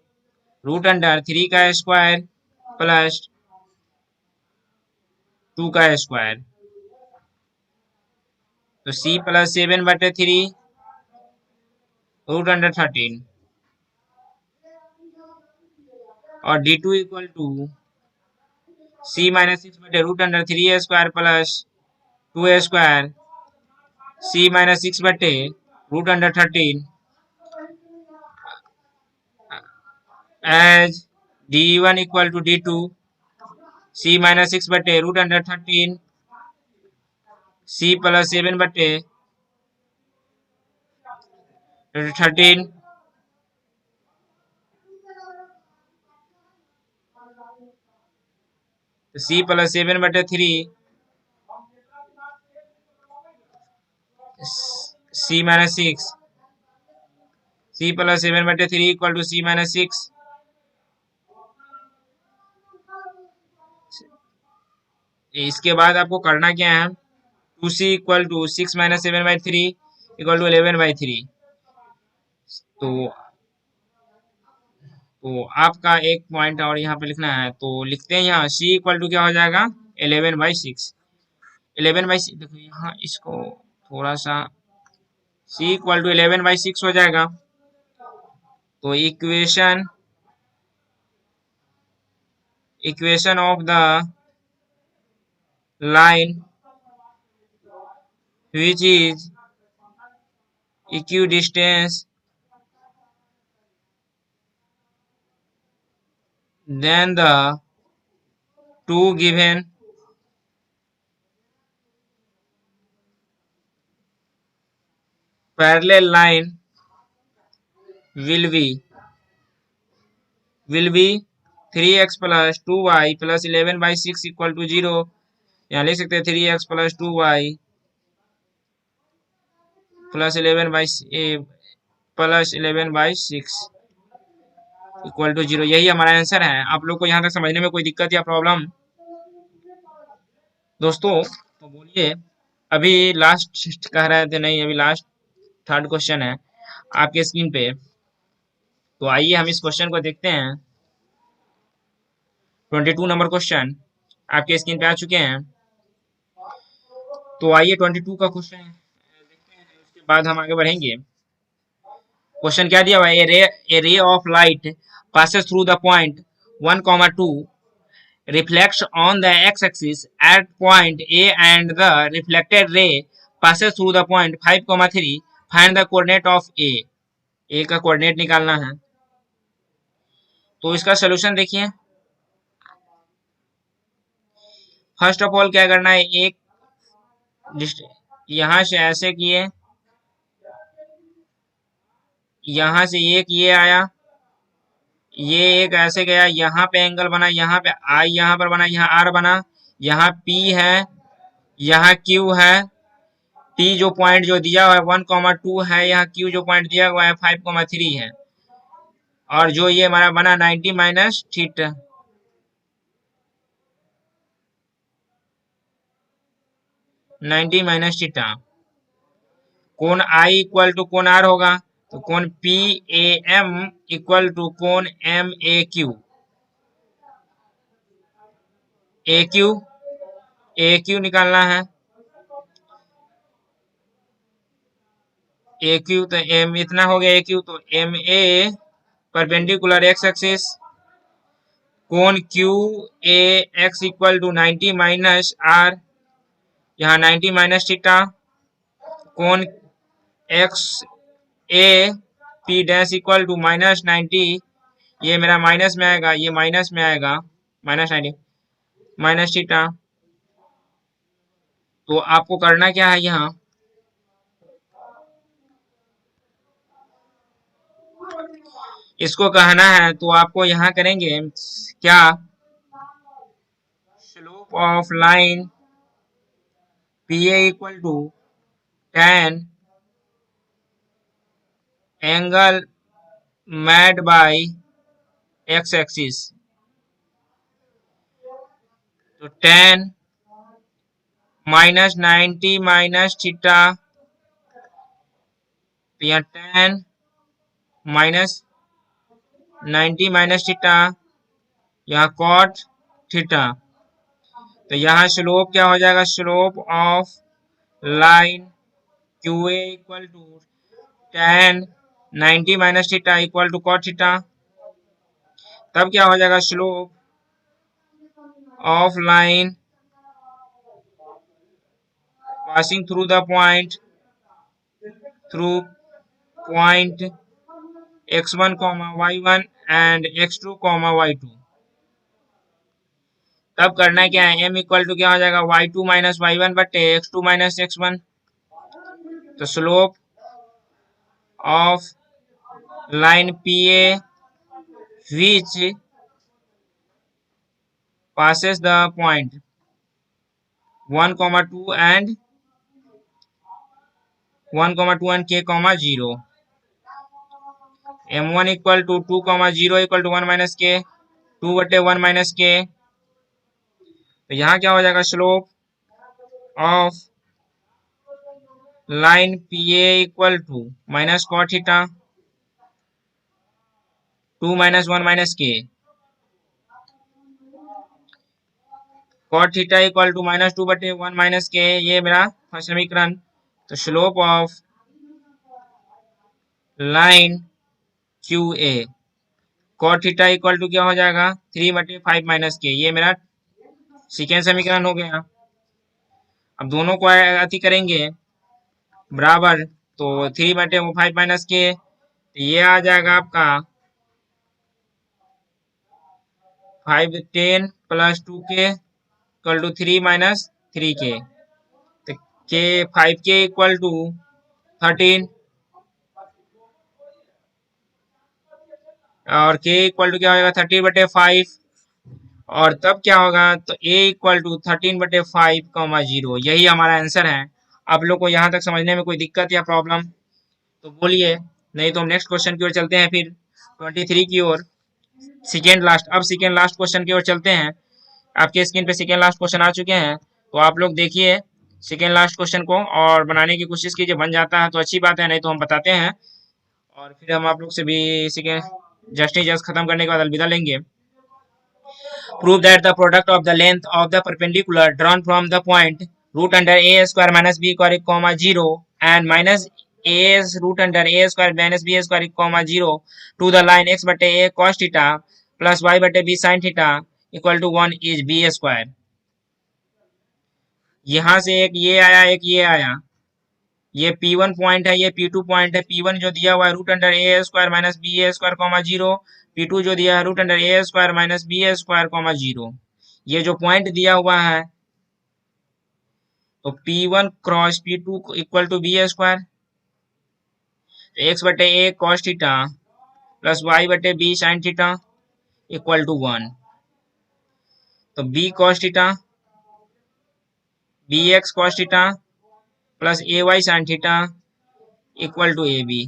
रूट अंडर 3 का स्क्वायर प्लस 2 का स्क्वायर। तो C प्लस 7/3 रूट अंडर 13, और D2 equal to C minus 6 बटे root under 3 square plus 2 square, C minus 6 बटे root under 13 as D1 equal to D2 C minus 6 बटे root under 13 C plus 7 बटे 13, C प्लस 7/3 C minus 6, C प्लस 7/3 equal to C minus 6। इसके बाद आपको करना क्या है, 2C equal to 6 minus 7/3 equal to 11/3। तो आपका एक पॉइंट और यहाँ पे लिखना है, तो लिखते हैं यहाँ C इक्वल टू क्या हो जाएगा 11/6। 11/6 देखो यहाँ इसको थोड़ा सा, C इक्वल टू 11/6 हो जाएगा। तो equation of the line which is equidistant than the two given parallel line will be 3x plus 2y plus 11/6 equal to 0। यहाँ लिख सकते हैं 3x plus 2y plus 11/6 equal to 0। यही हमारा आंसर है। आप लोग को यहाँ तक समझने में कोई दिक्कत या प्रॉब्लम दोस्तों तो बोलिए। अभी लास्ट कह रहे थे, नहीं अभी लास्ट थर्ड क्वेश्चन है आपके स्क्रीन पे। तो आइए हम इस क्वेश्चन को देखते हैं। 22 नंबर क्वेश्चन आपके स्क्रीन पे आ चुके हैं। तो आइए 22 का क्वेश्चन देखते हैं, उसके बाद हम आगे बढ़ेंगे। क्वेश्चन क्या दिया हुआ है, a ray of light passes through the point 1, 2 reflects on the x-axis at point A and the reflected ray passes through the point 5, 3 find the coordinate of A। A का कोऑर्डिनेट निकालना है। तो इसका solution देखिए। First of all क्या करना है, एक यहां से ऐसे किए, यहां से एक ये आया, ये एक ऐसे गया, यहाँ पे एंगल बना, यहाँ पे आई यहाँ पर बना, यहाँ आर बना, यहाँ पी है, यहाँ क्यू है, टी जो पॉइंट जो दिया हुआ है 1,2 है, यहाँ क्यू जो पॉइंट दिया हुआ है 5,3 है, और जो ये हमारा बना 90 माइनस थीटा, 90 माइनस थीटा, कोण आई इक्वल टू कोण आर होगा, तो कोण P A M equal to कोण एम ए क्यू निकालना है, ए क्यू तो एम इतना हो गया, ए क्यू तो M A perpendicular x axis, कोण Q A X equal to 90 minus R, यहाँ 90 माइनस थीटा, कोण X A P dash equal to minus 90, ये मेरा माइनस में आएगा, ये माइनस में आएगा, माइनस 90 माइनस थीटा। तो आपको करना क्या है, यहाँ इसको कहना है, तो आपको यहाँ करेंगे क्या, slope of line P A equal to tan angle made by X axis, तो tan माइनस 90 माइनस थीटा, तो यहाँ tan माइनस 90 माइनस थीटा, यहाँ cot थीटा, तो यहाँ स्लोप क्या हो जाएगा, slope of line Q A equal to tan 90 minus theta equal to cot theta, तब क्या हो जाएगा, slope of line passing through the point x1 y1 and x2 y2, तब करना क्या है, m इक्वल टू क्या हो जाएगा, y2 माइनस y1 बटे x2 माइनस x1, तो slope of line P A which passes the point 1,2 and 1,2 and k, 0, m1 equal to 2, 0 equal to 1 minus K, 2 बटे 1 माइनस के, तो यहाँ क्या हो जाएगा, slope of line P A equal to minus cot theta 2 minus 1 minus K, cot theta equal to minus 2 बटे 1 minus के, ये मेरा फर्स्ट समीकरण, तो slope of line Q A cot theta equal to क्या हो जाएगा, 3 बटे 5 माइनस के, ये मेरा सेकेंड समीकरण हो गया। अब दोनों को अति करेंगे बराबर, तो 3 बटे 5 माइनस के, तो ये आ जाएगा आपका 5 10 प्लस 2 के इक्वल टू 3 माइनस 3 के, तो के 5 के इक्वल टू 13, और k इक्वल टू क्या होगा, 30 बटे 5, और तब क्या होगा, तो a इक्वल टू 13 बटे 5 0, यही हमारा आंसर है। आप लोग को यहाँ तक समझने में कोई दिक्कत या प्रॉब्लम तो बोलिए, नहीं तो हम नेक्स्ट क्वेश्चन की ओर चलते हैं, फिर 23 की ओर, सेकेंड लास्ट, अब सेकेंड लास्ट क्वेश्चन की ओर चलते हैं। आपके स्क्रीन पे सेकेंड लास्ट क्वेश्चन आ चुके हैं, तो आप लोग देखिए सेकेंड लास्ट क्वेश्चन को और बनाने की कोशिश कीजिए, बन जाता है तो अच्छी बात है, नहीं तो हम बताते हैं, और फिर हम आप लोग से भी सेकेंड जस्ट ही जस्ट खत्म करने के बाद अलविदा लेंगे। Prove that the product of the length of the perpendicular drawn from the point root under a square minus b square comma 0 and minus a root under a square minus b square comma 0 to the line x बटे a cos theta plus y बटे b sin theta equal to 1 is b square। यहाँ से एक ये आया, एक ये आया, ये P1 पॉइंट है, ये P2 पॉइंट है। P1 जो दिया हुआ है root under A square minus B A square comma 0, P2 जो दिया है root under A square minus B A square comma 0, ये जो पॉइंट दिया हुआ है, तो P1 cross P2 equal to B A square, x बटे A cos theta plus y बटे B sine theta equal to 1। तो B cos theta B x cos theta plus A y sine theta equal to A B.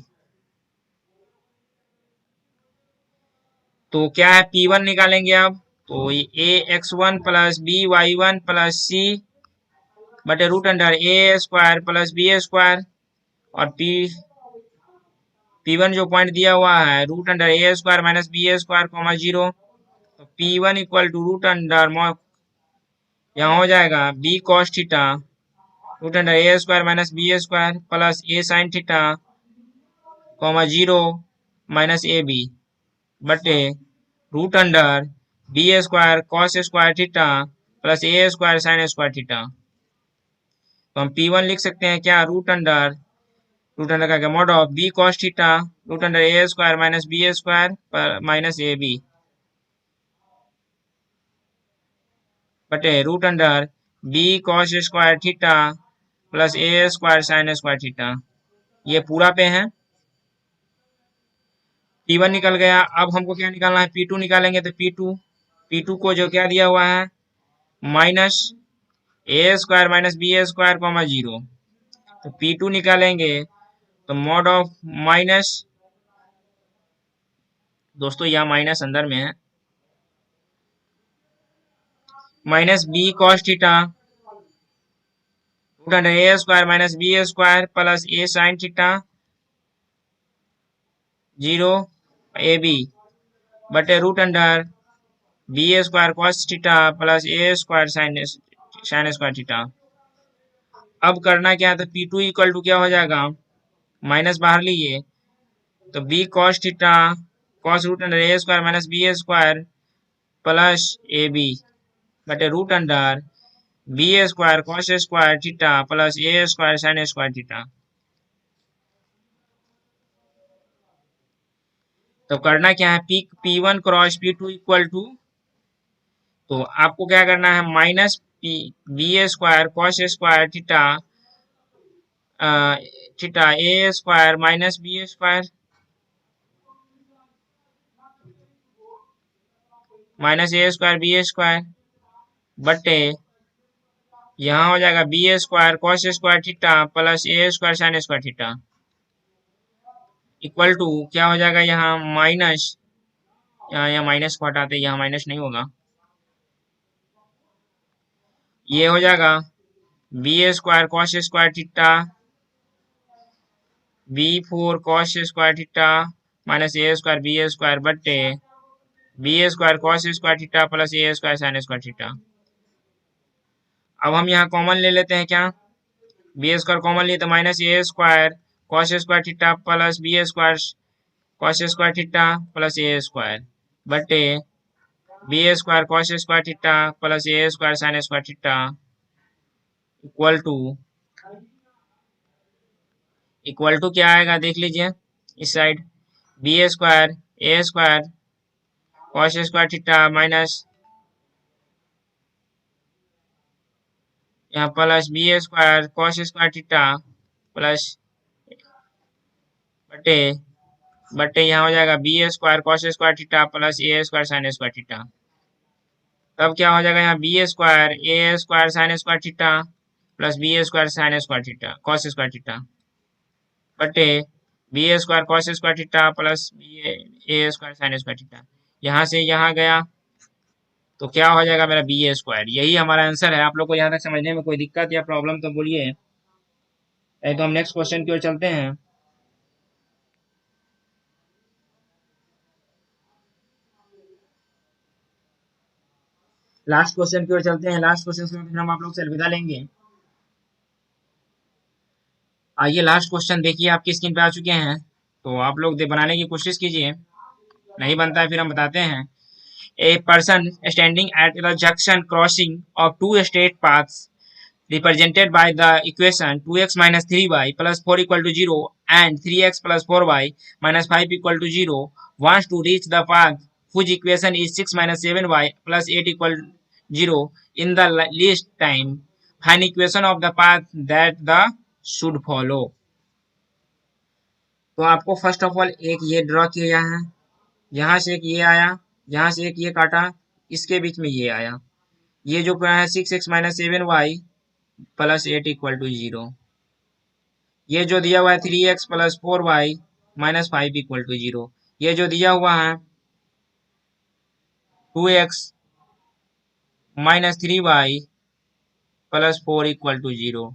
तो क्या है P1 निकालेंगे अब, तो A x one plus B y one plus C बटे root under A square plus B square, और P1 जो point दिया हुआ है root under A square minus B square comma 0। तो P1 equal to root under, यहाँ हो जाएगा B cos theta root under A square minus B square plus A sine theta comma 0 minus A B बटे root under B square cos square theta plus A square sine square theta. तो हम P1 लिख सकते हैं क्या, root under का mod of B cos theta root under A square minus B square minus A B बटे root under B cos square theta plus A square sine square theta. ये पूरा पे है। P1 निकल गया। अब हमको क्या निकालना है, P2 निकालेंगे। तो P2 को जो क्या दिया हुआ है minus A square minus B square comma 0। तो P2 निकालेंगे तो मॉड ऑफ माइनस, दोस्तों यहाँ माइनस अंदर में है, minus B cos theta root under A square minus B square plus A sine theta 0 A B बटे root under B square cos theta plus A square sine square theta. अब करना क्या है, तो P2 इक्वल टू क्या हो जाएगा, minus बाहर लीजिए, तो B cos theta cos root under A square minus B square plus A B बटे root under B square cos square theta plus A square sine square theta. तो करना क्या है, P1 cross P2 equal to, तो आपको क्या करना है minus B square cos square theta theta A square minus B square minus A square B square बटे यहाँ हो जाएगा B square cos square theta plus A square sine square theta equal to क्या हो जाएगा, यहाँ माइनस, यहाँ minus को हटाते, यहाँ माइनस नहीं होगा, ये हो जाएगा B square cos square theta B four cos square theta minus A square B square बटे B square cos square theta plus A square sine square theta. अब हम यहाँ कॉमन ले लेते हैं, क्या बी स्क्वायर कॉमन लिए तो minus A square cos square theta plus B square cos square theta plus A square बटे B square cos square theta plus A square sine square theta equal to क्या आएगा देख लीजिए इस side, B square A square cos square theta minus यहाँ plus B square cos square theta plus बटे यहाँ हो जाएगा B square cos square theta plus A square sine square theta. तब क्या हो जाएगा, यहाँ B square A square sine square theta plus B square sine square theta cos square theta बटे B square cos square theta plus B A square sine square theta. यहाँ से यहाँ गया तो क्या हो जाएगा मेरा बी स्क्वायर। यही हमारा आंसर है। आप लोग को यहाँ तक समझने में कोई दिक्कत या प्रॉब्लम तो बोलिए, तो हम नेक्स्ट क्वेश्चन की ओर चलते हैं। लास्ट क्वेश्चन की ओर चलते हैं। लास्ट क्वेश्चन से फिर हम आप लोग से अलविदा लेंगे। आइए लास्ट क्वेश्चन देखिए, आपकी स्क्रीन पे आ चुके हैं, तो आप लोग बनाने की कोशिश कीजिए, नहीं बनता है फिर हम बताते हैं। A person standing at the junction crossing of two straight paths represented by the equation 2x minus 3y plus 4 equal to 0 and 3x plus 4y minus 5 equal to 0 wants to reach the path whose equation is 6 minus 7y plus 8 equal to 0 in the least time. Find equation of the path that the should follow. तो आपको first of all एक ये draw किया है यहाँ से एक ये आया, यहाँ से एक ये काटा, इसके बीच में ये आया। ये जो है 6x minus 7y plus 8 equal to 0। ये जो दिया हुआ है 3x plus 4y minus 5 equal to 0। ये जो दिया हुआ है 2x minus 3y plus 4 equal to 0।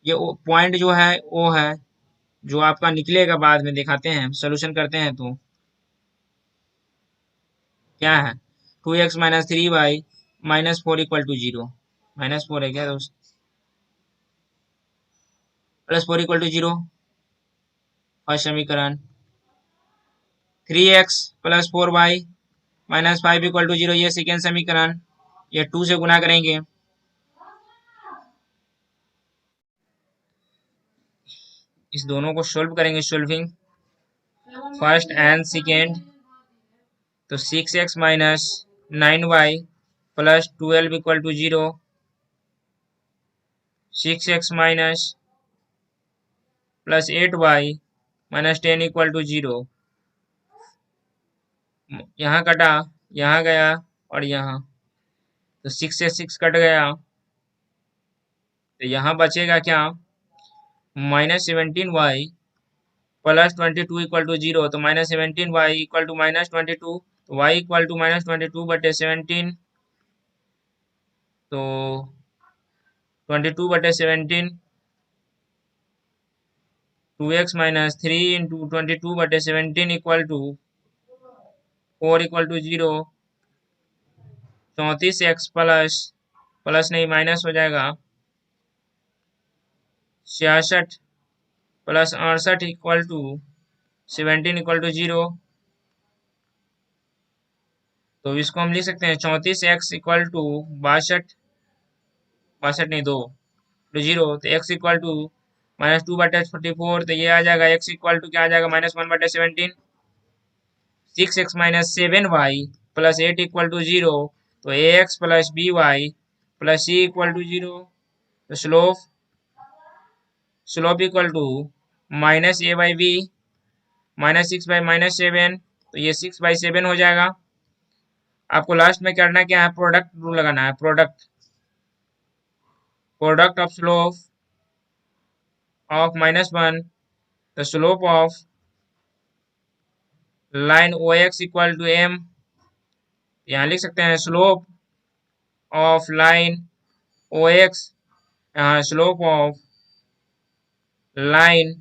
ये पॉइंट जो है वो है जो आपका निकलेगा, बाद में दिखाते हैं, सोल्यूशन करते हैं तो क्या है 2x माइनस 3y माइनस 4 इक्वल टू 0। माइनस 4 है क्या दोस्त, प्लस 4 इक्वल टू 0 फर्स्ट समीकरण। 3x plus 4y minus 5 equal to 0 ये सेकेंड समीकरण। ये 2 से गुना करेंगे, इस दोनों को सोल्व करेंगे, सोल्विंग फर्स्ट एंड सेकेंड। तो 6x minus 9y plus 12 equal to 0, 6x minus plus 8y minus 10 equal to 0। यहाँ कटा, यहाँ गया और यहाँ, तो 6 से 6 कट गया, तो यहाँ बचेगा क्या minus 17y plus 22 equal to 0। तो minus 17y equal to minus 22, तो y इक्वल टू माइनस 22 बटे 17। तो 22 बटे 17, 2x माइनस 3 इंटू 22 बटे 17 equal to 4 equal to 0। 34x plus, plus नहीं माइनस हो जाएगा, 66 plus 68 equal to 17 equal to 0। तो इसको हम लिख सकते हैं 34x इक्वल टू 62, 62 नहीं 2 तो 0। तो x इक्वल टू माइनस 2 बटे 44, तो ये आ जाएगा x इक्वल टू क्या आ जाएगा माइनस 1 बटे 17। 6x minus 7y plus 8 equal to 0। तो ax plus by plus c equal to 0। तो slope, slope equal to minus a by b minus 6 by minus 7। तो ये 6 बाई 7 हो जाएगा। आपको लास्ट में करना क्या है, प्रोडक्ट रूल लगाना है, product, product of slope of -1 the slope of line OX equal to m। यहाँ लिख सकते हैं स्लोप ऑफ लाइन OX, यहाँ slope of line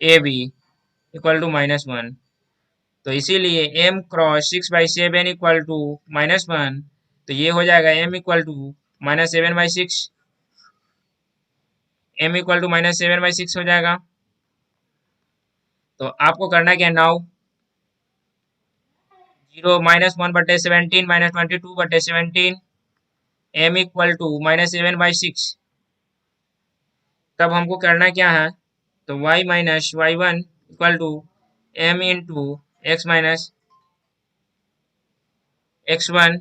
AB equal to -1। तो इसीलिए m cross 6 by 7 equal to -1। तो ये हो जाएगा m equal to -7 by 6, m equal to -7 by 6 हो जाएगा। तो आपको करना क्या, नाउ 0 -1 बटे 17 माइनस 22 बटे 17 m इक्वल टू -7 बाई 6। तब हमको करना क्या है, तो y minus y1 equal to m into x minus x1,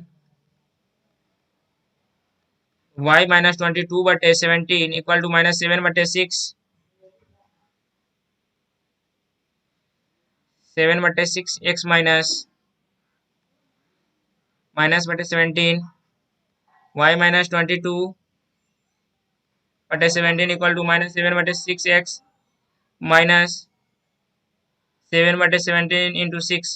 y minus 22 बटे 17 इक्वल टू -7 बटे 6, 7 बटे 6 x माइनस माइनस बटे 17, y माइनस 22 बटे 17 इक्वल टू -7 बटे 6x माइनस 7 बटे 17 इंटू 6।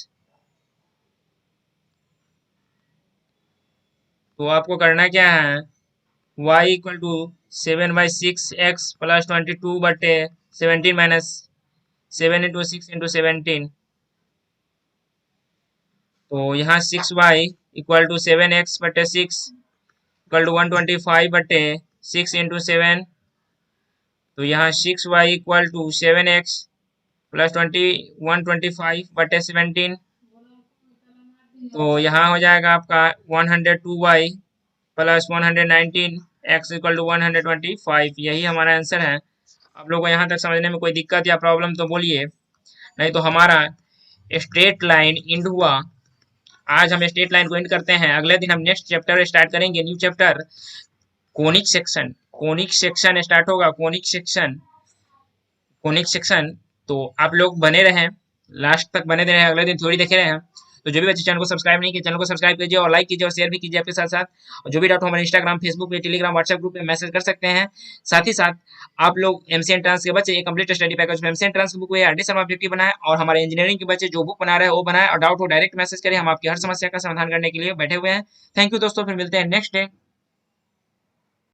तो आपको करना क्या है, y equal to 7 by 6x plus 22 बटे 17 माइनस 7 इंटू 6 इंटू 17। तो यहाँ 6y इक्वल टू 7x बटे 6 इक्वल टू 125 बटे 6 इंटू 7। तो यहाँ 6y equal to 7x plus 125 बटे 17। तो यहाँ हो जाएगा आपका 102y plus 119 x equal to 125। यही हमारा आंसर है। आप लोग को यहाँ तक समझने में कोई दिक्कत या प्रॉब्लम तो बोलिए, नहीं तो हमारा स्ट्रेट लाइन इंड हुआ। आज हम स्ट्रेट लाइन को इंड करते हैं, अगले दिन हम नेक्स्ट चैप्टर स्टार्ट करेंगे, new chapter conic section. Conic section start होगा, कोनिक सेक्शन, कोनिक सेक्शन। तो आप लोग बने रहें, लास्ट तक बने रहे, अगले दिन थोड़ी देखे रहे हैं। तो जो भी बच्चे चैनल को सब्सक्राइब नहीं किए, चैनल को सब्सक्राइब कीजिए और लाइक कीजिए और शेयर भी कीजिए आपके साथ साथ। और जो भी डाउट हो हमारे इंस्टाग्राम, फेसबुक पे, टेलीग्राम, व्हाट्सएप ग्रुप पे मैसेज कर सकते हैं। साथ ही साथ आप लोग एमसी एंट्रेंस के बच्चे, ये कंप्लीट स्टडी पैकेज में एमसी एंट्रेंस की बुक है, आरडी शर्मा ऑब्जेक्टिव बनाए, और हमारे इंजीनियरिंग के बच्चे जो बुक बना रहे हैं वो बनाए, और डाउट हो डायरेक्ट मैसेज करें, हम आपकी हर समस्या का समाधान करने के लिए बैठे हुए हैं। थैंक यू दोस्तों, फिर मिलते हैं नेक्स्ट डे।